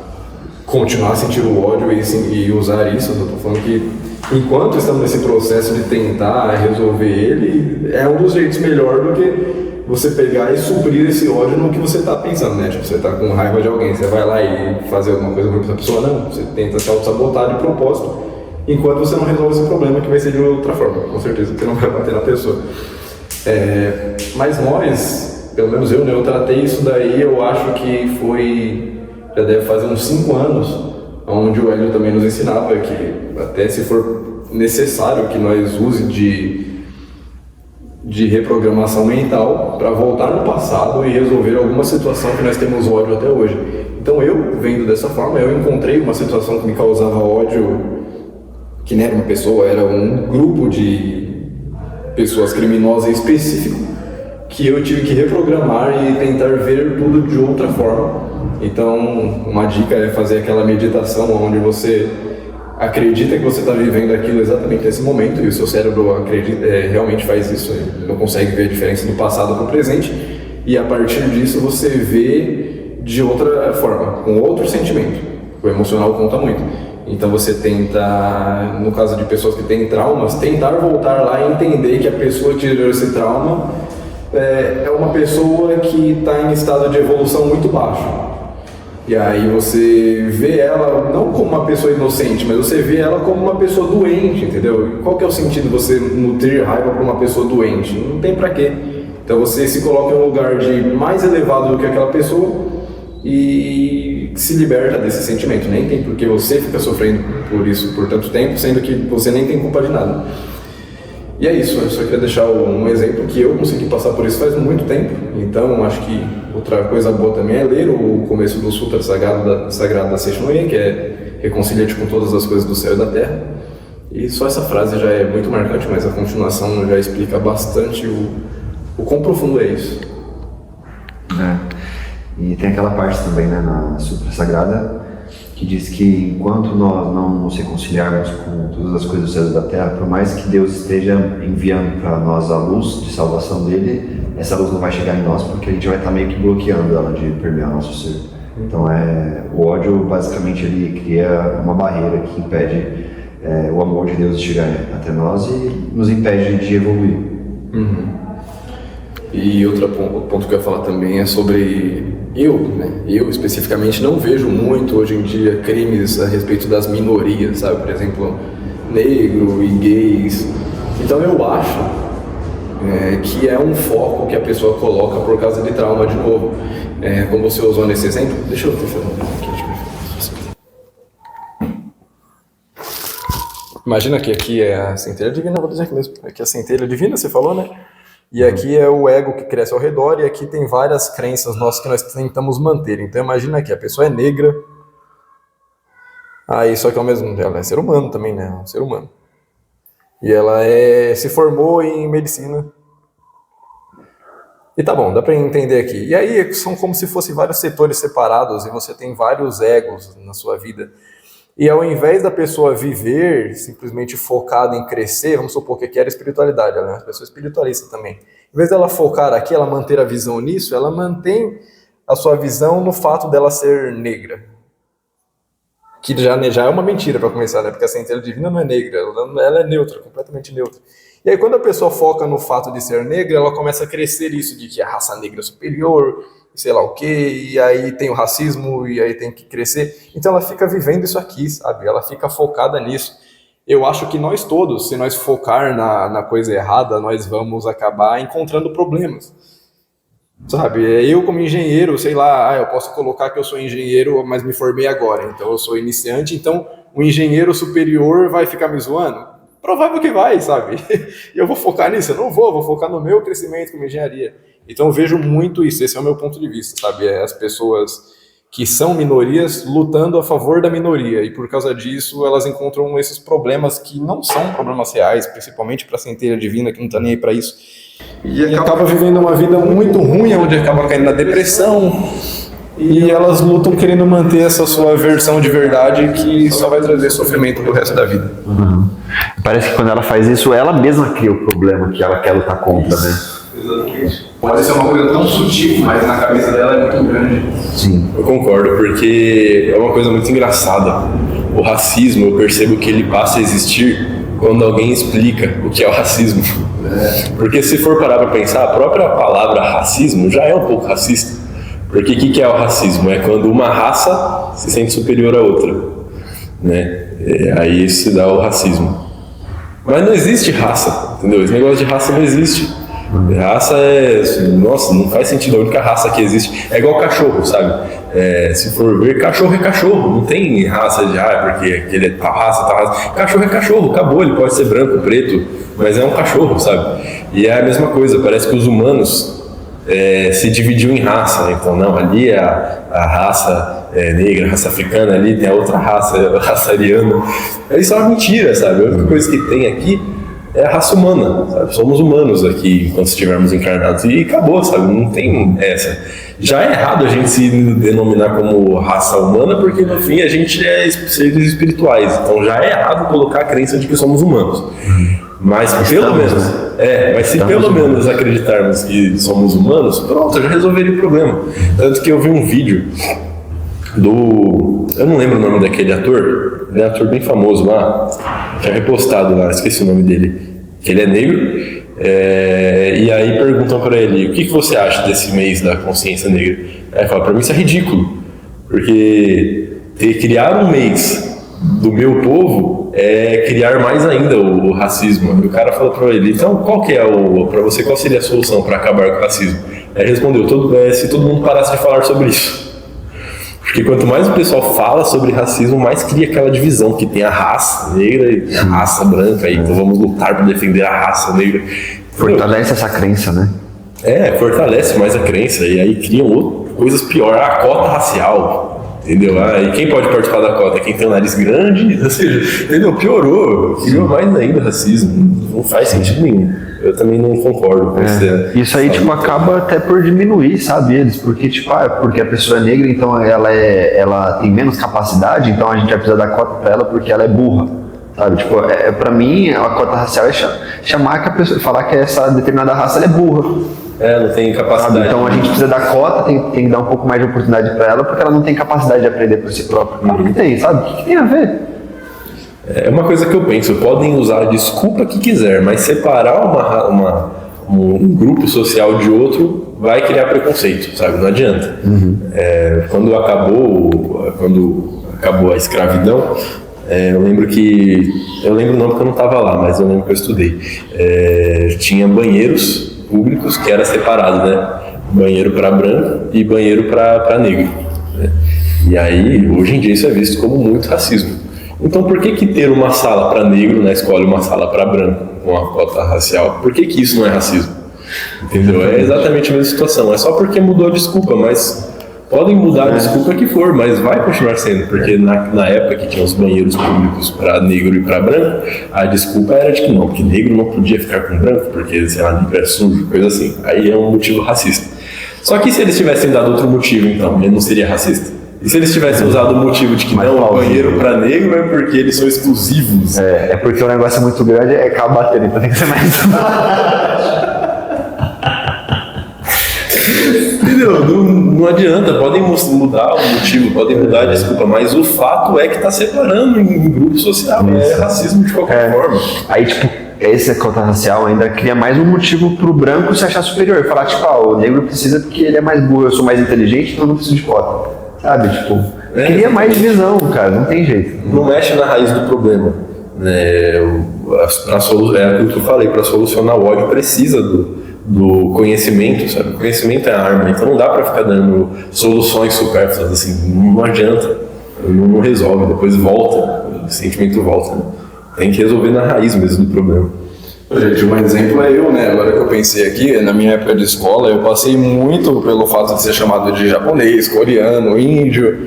continuar a sentir o ódio e usar isso, eu tô falando que enquanto estamos nesse processo de tentar resolver ele, é um dos jeitos melhor do que você pegar e suprir esse ódio no que você está pensando, né? Tipo, você está com raiva de alguém, você vai lá e fazer alguma coisa com essa pessoa, não, você tenta se auto-sabotar de propósito, enquanto você não resolve esse problema, que vai ser de outra forma, com certeza você não vai bater na pessoa. Mas nós, pelo menos eu, né, eu tratei isso daí, eu acho que já deve fazer uns 5 anos, onde o Hélio também nos ensinava que até se for necessário que nós use de reprogramação mental para voltar no passado e resolver alguma situação que nós temos ódio até hoje. Então eu, vendo dessa forma, eu encontrei uma situação que me causava ódio, que não era uma pessoa, era um grupo de pessoas criminosas em específico, que eu tive que reprogramar e tentar ver tudo de outra forma. Então, uma dica é fazer aquela meditação onde você acredita que você está vivendo aquilo exatamente nesse momento e o seu cérebro realmente faz isso, ele não consegue ver a diferença do passado para o presente, e a partir disso você vê de outra forma, com outro sentimento. O emocional conta muito. Então você tenta, no caso de pessoas que têm traumas, tentar voltar lá e entender que a pessoa que gerou esse trauma é uma pessoa que está em estado de evolução muito baixo. E aí você vê ela não como uma pessoa inocente, mas você vê ela como uma pessoa doente, entendeu? E qual que é o sentido de você nutrir raiva por uma pessoa doente? Não tem pra quê. Então você se coloca em um lugar de mais elevado do que aquela pessoa e se liberta desse sentimento. Nem tem porque você fica sofrendo por isso por tanto tempo, sendo que você nem tem culpa de nada. E é isso, eu só queria deixar um exemplo que eu consegui passar por isso faz muito tempo. Então acho que outra coisa boa também é ler o começo do Sutra Sagrado da Seixonoye, que é reconcilia-te com todas as coisas do céu e da terra. E só essa frase já é muito marcante, mas a continuação já explica bastante o quão profundo é isso. E tem aquela parte também, né, na Sutra Sagrada, que diz que enquanto nós não nos reconciliarmos com todas as coisas do céu e da terra, por mais que Deus esteja enviando para nós a luz de salvação dele, essa luz não vai chegar em nós porque a gente vai estar meio que bloqueando ela de permear nosso ser. Então o ódio basicamente ele cria uma barreira que impede o amor de Deus de chegar até nós e nos impede de evoluir. E outro ponto que eu ia falar também é sobre eu especificamente não vejo muito hoje em dia crimes a respeito das minorias, sabe? Por exemplo, negro e gays. Então eu acho que é um foco que a pessoa coloca por causa de trauma de novo. Como você usou nesse exemplo, deixa eu fechar aqui. Imagina que aqui é a centelha divina, vou dizer aqui mesmo. Aqui é a centelha divina, você falou, né? E aqui é o ego que cresce ao redor, e aqui tem várias crenças nossas que nós tentamos manter. Então imagina que a pessoa é negra, aí só que ao mesmo tempo ela é ser humano também, né? Um ser humano. E ela se formou em medicina. E tá bom, dá pra entender aqui. E aí são como se fossem vários setores separados, e você tem vários egos na sua vida. E ao invés da pessoa viver simplesmente focada em crescer, vamos supor que aqui era espiritualidade, ela é uma pessoa espiritualista também. Em vez dela focar aqui, ela manter a visão nisso, ela mantém a sua visão no fato dela ser negra. Que já é uma mentira para começar, né? Porque a centelha divina não é negra, ela é neutra, completamente neutra. E aí quando a pessoa foca no fato de ser negra, ela começa a crescer isso de que a raça negra é superior, sei lá o quê, e aí tem o racismo, e aí tem que crescer. Então ela fica vivendo isso aqui, sabe? Ela fica focada nisso. Eu acho que nós todos, se nós focar na coisa errada, nós vamos acabar encontrando problemas. Sabe? Eu como engenheiro, sei lá, eu posso colocar que eu sou engenheiro, mas me formei agora, então eu sou iniciante, então o engenheiro superior vai ficar me zoando? Provável que vai, sabe? E eu vou focar nisso? Eu não vou focar no meu crescimento como engenharia. Então eu vejo muito isso, esse é o meu ponto de vista, sabe? As pessoas que são minorias lutando a favor da minoria, e por causa disso elas encontram esses problemas que não são problemas reais, principalmente para a centelha divina que não está nem aí para isso. E acaba vivendo uma vida muito ruim, onde acaba caindo na depressão, e elas lutam querendo manter essa sua versão de verdade que só vai trazer sofrimento pro resto da vida. Parece que quando ela faz isso, ela mesma cria o problema que ela quer lutar contra, né? Exatamente. Pode ser uma coisa tão sutil, mas na cabeça dela é muito grande. Sim. Eu concordo, porque é uma coisa muito engraçada. O racismo, eu percebo que ele passa a existir quando alguém explica o que é o racismo. Porque se for parar para pensar, a própria palavra racismo já é um pouco racista. Porque o que é o racismo? É quando uma raça se sente superior à outra, né? Aí se dá o racismo. Mas não existe raça, entendeu? Esse negócio de raça não existe. Raça nossa, não faz sentido. A única raça que existe é igual cachorro, sabe? Se for ver, cachorro é cachorro. Não tem raça de porque aquele é tal raça. Cachorro é cachorro, acabou. Ele pode ser branco, preto, mas é um cachorro, sabe? E é a mesma coisa. Parece que os humanos se dividiu em raça, né? Então não, ali é a raça negra, a raça africana, ali tem a outra raça, a raça ariana. Isso é uma mentira, sabe? A única coisa que tem aqui é a raça humana, sabe? Somos humanos aqui quando estivermos encarnados e acabou, sabe? Não tem essa. Já é errado a gente se denominar como raça humana porque no fim a gente é seres espirituais, então já é errado colocar a crença de que somos humanos. Mas se pelo menos acreditarmos que somos humanos, pronto, já resolveria o problema. Tanto que eu vi um vídeo eu não lembro o nome daquele ator, ele é um ator bem famoso lá, que é repostado lá, esqueci o nome dele, que ele é negro, e aí perguntam pra ele, o que você acha desse mês da consciência negra? Aí ele fala, pra mim isso é ridículo, porque criar um mês do meu povo é criar mais ainda o racismo. E o cara falou pra ele, então qual que é pra você, qual seria a solução para acabar com o racismo? Aí ele respondeu, se todo mundo parasse de falar sobre isso. Porque quanto mais o pessoal fala sobre racismo, mais cria aquela divisão que tem a raça negra e a raça branca, e então vamos lutar para defender a raça negra. Fortalece essa crença, né? Fortalece mais a crença, e aí criam coisas piores, a cota racial, entendeu? E quem pode participar da cota? Quem tem o nariz grande, ou seja, entendeu? Piorou, criou mais ainda o racismo, não faz sentido nenhum. Eu também não concordo com isso. Isso aí, acaba até por diminuir, sabe, eles, porque, porque a pessoa é negra, então ela tem menos capacidade, então a gente vai precisar dar cota pra ela porque ela é burra, sabe, pra mim, a cota racial é chamar que a pessoa, falar que essa determinada raça ela é burra. Não tem capacidade. Sabe? Então a gente precisa dar cota, tem que dar um pouco mais de oportunidade pra ela, porque ela não tem capacidade de aprender por si própria. Claro que tem, sabe, o que tem a ver? É uma coisa que eu penso, podem usar a desculpa que quiser, mas separar um grupo social de outro vai criar preconceito, sabe? Não adianta. Quando acabou a escravidão, eu lembro não porque eu não estava lá, mas eu lembro que eu estudei. Tinha banheiros públicos que era separado, né? Banheiro para branco e banheiro para negro, né? E aí, hoje em dia isso é visto como muito racismo. Então, por que ter uma sala para negro na escola e uma sala para branco com a cota racial? Por que isso não é racismo? Entendeu? É exatamente a mesma situação. É só porque mudou a desculpa, mas podem mudar a desculpa que for, mas vai continuar sendo, porque na época que tinha os banheiros públicos para negro e para branco, a desculpa era de que não, porque negro não podia ficar com branco, porque, sei lá, negro é sujo, coisa assim. Aí é um motivo racista. Só que se eles tivessem dado outro motivo, então, ele não seria racista. E se eles tivessem usado o motivo de que não, o banheiro para negro é porque eles são exclusivos. É porque o negócio é muito grande e acaba batendo, então tem que ser mais. Entendeu? Não adianta, podem mudar o motivo, podem mudar a desculpa, mas o fato é que está separando em grupo social, é racismo de qualquer forma. Aí, essa cota racial ainda cria mais um motivo pro branco se achar superior, falar, o negro precisa porque ele é mais burro, eu sou mais inteligente, então eu não preciso de cota. Sabe, cria mais divisão, cara, não tem jeito. Não mexe na raiz do problema. É aquilo que eu falei, para solucionar o ódio precisa do conhecimento, sabe? O conhecimento é a arma, então não dá para ficar dando soluções supérfluas, assim, não adianta, não resolve, depois volta, o sentimento volta, né? Tem que resolver na raiz mesmo do problema. Gente, um exemplo é eu, né? Agora que eu pensei aqui, na minha época de escola, eu passei muito pelo fato de ser chamado de japonês, coreano, índio,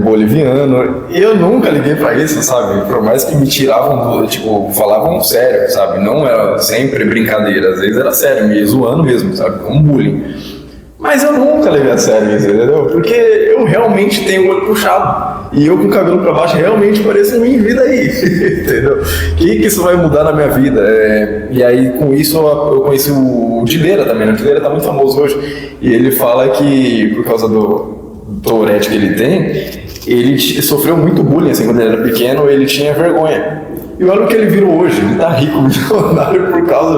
boliviano. E eu nunca liguei pra isso, sabe? Por mais que me tiravam, falavam sério, sabe? Não era sempre brincadeira, às vezes era sério, me zoando mesmo, sabe? Como bullying. Mas eu nunca levei a sério isso, entendeu? Porque eu realmente tenho o olho puxado. E eu com o cabelo pra baixo realmente pareço mim, vida aí, entendeu? O que isso vai mudar na minha vida? E aí, com isso, eu conheci o Dileira também, né? O Dileira tá muito famoso hoje. E ele fala que, por causa do Tourette que ele tem, ele sofreu muito bullying, assim, quando ele era pequeno, ele tinha vergonha. E olha o que ele virou hoje, ele tá rico, milionário,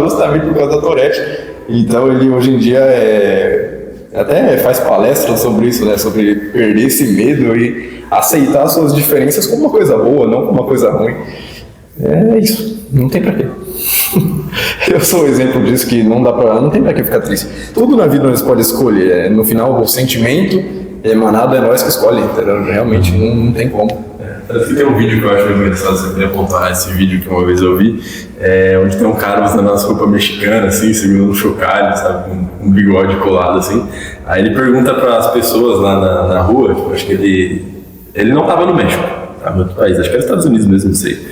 justamente por causa da Tourette. Então, ele hoje em dia até faz palestras sobre isso, né? Sobre perder esse medo e aceitar suas diferenças como uma coisa boa, não como uma coisa ruim. É isso, não tem pra quê. Eu sou um exemplo disso, que não tem pra que ficar triste. Tudo na vida nós pode escolher. No final, o sentimento emanado é nós que escolhe, entendeu? Realmente não tem como. Tem um vídeo que eu acho engraçado, você podia apontar esse vídeo que uma vez eu vi, onde tem um cara usando as roupas mexicanas, assim, segurando um chocalho, sabe, com um bigode colado, assim. Aí ele pergunta para as pessoas lá na rua, acho que ele não estava no México, em outro país, acho que era Estados Unidos mesmo, não sei.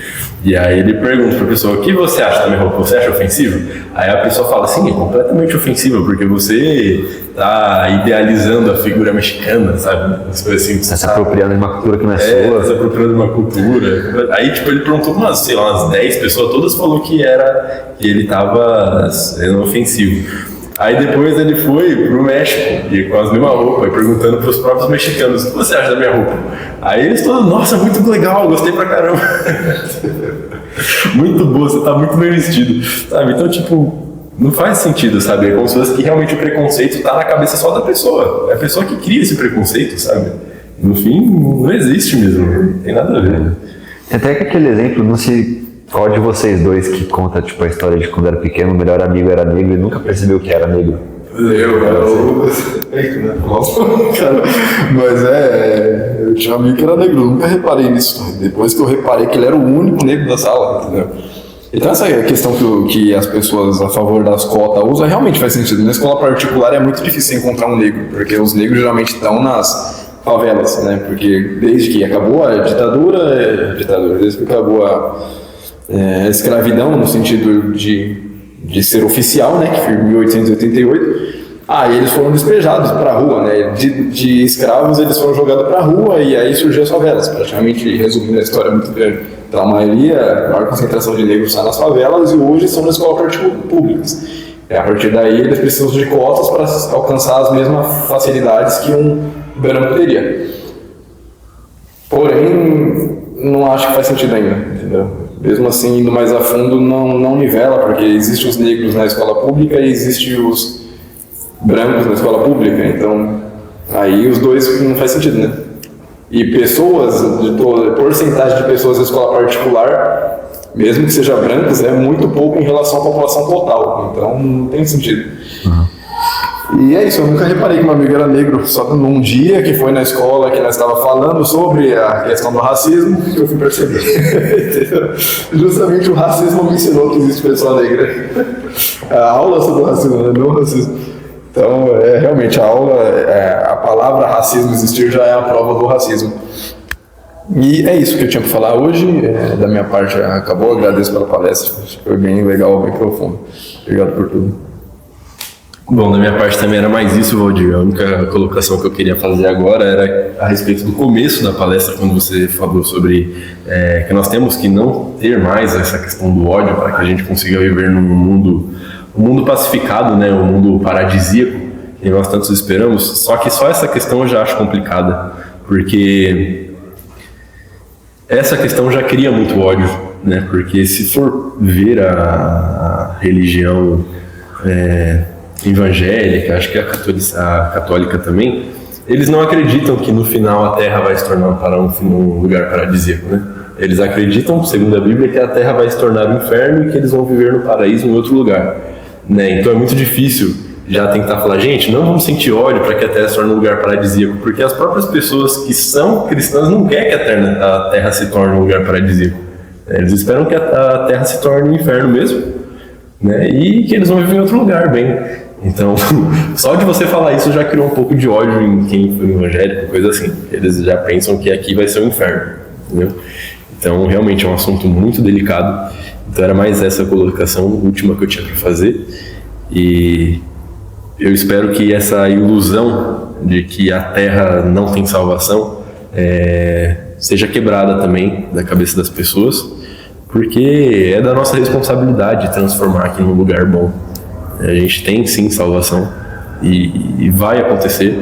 E aí ele pergunta pra pessoa, o que você acha da minha roupa? Você acha ofensivo? Aí a pessoa fala, sim, é completamente ofensivo, porque você tá idealizando a figura mexicana, sabe? As coisas assim. Tá se apropriando de uma cultura que não é sua. Tá se apropriando de uma cultura. Aí, tipo, ele perguntou umas 10 pessoas, todas falou que ele tava sendo ofensivo. Aí depois ele foi pro México, e com as mesmas roupas, perguntando pros próprios mexicanos, o que você acha da minha roupa? Aí eles todos, nossa, muito legal, gostei pra caramba. Muito boa, você tá muito bem vestido, sabe? Então, tipo, não faz sentido, sabe? É como se fosse que realmente o preconceito tá na cabeça só da pessoa. É a pessoa que cria esse preconceito, sabe? No fim, não existe mesmo, não tem nada a ver. Tem até que aquele exemplo, não sei qual de vocês dois que conta, tipo, a história de quando era pequeno, o melhor amigo era negro e nunca percebeu que era negro. Mas eu tinha um amigo que era negro, eu nunca reparei nisso. Depois que eu reparei que ele era o único negro da sala, entendeu? Então essa questão que as pessoas a favor das cotas usam realmente faz sentido. Na escola particular é muito difícil encontrar um negro, porque os negros geralmente estão nas favelas, né? Porque desde que acabou a ditadura, desde que acabou a escravidão no sentido de ser oficial, né, que foi em 1888, aí eles foram despejados para a rua, né, de escravos eles foram jogados para a rua e aí surgiu as favelas, praticamente resumindo a história muito grande. Então a maior concentração de negros está nas favelas e hoje são nas escolas públicas. A partir daí eles precisam de cotas para alcançar as mesmas facilidades que um branco teria. Porém, não acho que faz sentido ainda, entendeu? Mesmo assim, indo mais a fundo, não nivela, porque existem os negros na escola pública e existem os brancos na escola pública, então aí os dois não faz sentido, né? E porcentagem de pessoas na escola particular, mesmo que seja brancas, é muito pouco em relação à população total, então não tem sentido. E é isso, eu nunca reparei que meu amigo era negro, só num dia que foi na escola que nós estávamos falando sobre a questão do racismo que eu fui perceber. Justamente o racismo me ensinou que existe pessoa negra. A aula sobre o racismo, né? Não o racismo. Então, realmente, a palavra racismo existir já é a prova do racismo. E é isso que eu tinha para falar hoje. Da minha parte, acabou. Agradeço pela palestra. Foi bem legal, bem profundo. Obrigado por tudo. Bom, da minha parte também era mais isso, Valdir. A única colocação que eu queria fazer agora era a respeito do começo da palestra, quando você falou sobre que nós temos que não ter mais essa questão do ódio para que a gente consiga viver num mundo pacificado, né, um mundo paradisíaco que nós tantos esperamos. Só que só essa questão eu já acho complicada, porque essa questão já cria muito ódio, né? Porque se for ver a religião evangélica, acho que a católica também, eles não acreditam que no final a Terra vai se tornar um lugar paradisíaco, né? Eles acreditam, segundo a Bíblia, que a Terra vai se tornar um inferno e que eles vão viver no paraíso em outro lugar, né? Então é muito difícil já tentar falar, gente, não vamos sentir ódio para que a Terra se torne um lugar paradisíaco, porque as próprias pessoas que são cristãs não querem que a Terra se torne um lugar paradisíaco. Eles esperam que a Terra se torne um inferno mesmo, né? E que eles vão viver em outro lugar, bem. Então, só de você falar isso já criou um pouco de ódio em quem foi evangélico, coisa assim. Eles já pensam que aqui vai ser um inferno, entendeu? Então, realmente é um assunto muito delicado. Então, era mais essa colocação última que eu tinha para fazer. E eu espero que essa ilusão de que a Terra não tem salvação seja quebrada também da cabeça das pessoas, porque é da nossa responsabilidade transformar aqui num lugar bom. A gente tem sim salvação e vai acontecer,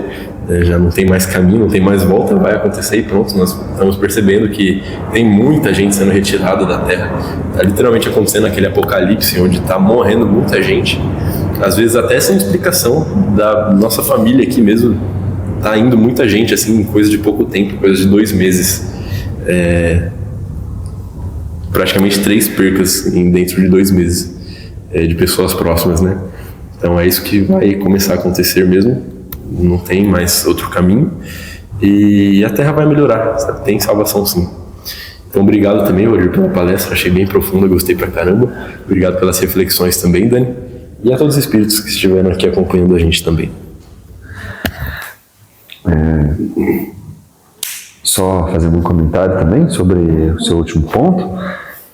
já não tem mais caminho, não tem mais volta, vai acontecer e pronto. Nós estamos percebendo que tem muita gente sendo retirada da Terra, está literalmente acontecendo aquele apocalipse onde está morrendo muita gente, às vezes até sem explicação. Da nossa família aqui mesmo está indo muita gente assim em coisa de pouco tempo, coisa de 2 meses, praticamente 3 percas dentro de 2 meses. De pessoas próximas, né? Então é isso que vai começar a acontecer mesmo, não tem mais outro caminho e a Terra vai melhorar, sabe? Tem salvação sim. Então obrigado também, Valdir, pela palestra, achei bem profunda, gostei pra caramba. Obrigado pelas reflexões também, Dani, e a todos os espíritos que estiveram aqui acompanhando a gente também. só fazendo um comentário também sobre o seu último ponto,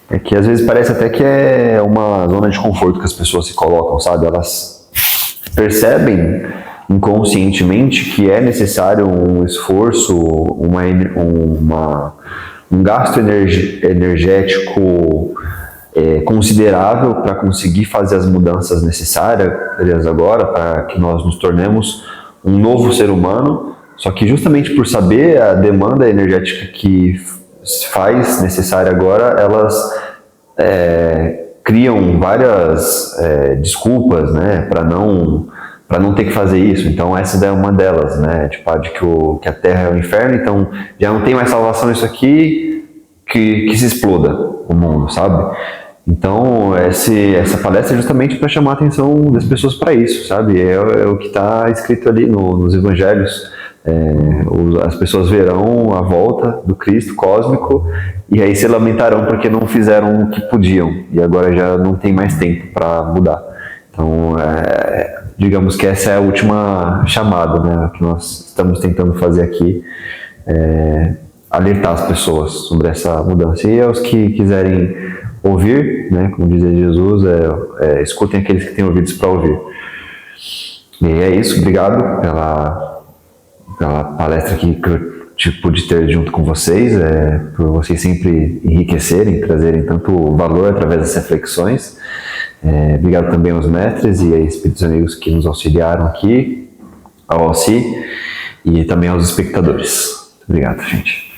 é que às vezes parece até que é uma zona de conforto que as pessoas se colocam, sabe? Elas percebem inconscientemente que é necessário um esforço, um gasto energético considerável para conseguir fazer as mudanças necessárias agora, para que nós nos tornemos um novo ser humano, só que justamente por saber a demanda energética que se faz necessária agora, elas criam várias desculpas, né, para não ter que fazer isso. Então essa é uma delas, né, tipo, de que a Terra é o inferno, então já não tem mais salvação isso aqui, que se exploda o mundo, sabe? Então essa palestra é justamente para chamar a atenção das pessoas para isso, sabe? É o que está escrito ali nos evangelhos. As pessoas verão a volta do Cristo cósmico e aí se lamentarão porque não fizeram o que podiam e agora já não tem mais tempo para mudar. Então, digamos que essa é a última chamada, né, que nós estamos tentando fazer aqui, alertar as pessoas sobre essa mudança. E aos que quiserem ouvir, né, como dizia Jesus, escutem aqueles que têm ouvidos para ouvir. E é isso, obrigado pela palestra que eu pude ter junto com vocês, por vocês sempre enriquecerem, trazerem tanto valor através das reflexões. Obrigado também aos mestres e a espíritos amigos que nos auxiliaram aqui, ao Alci, e também aos espectadores. Obrigado, gente.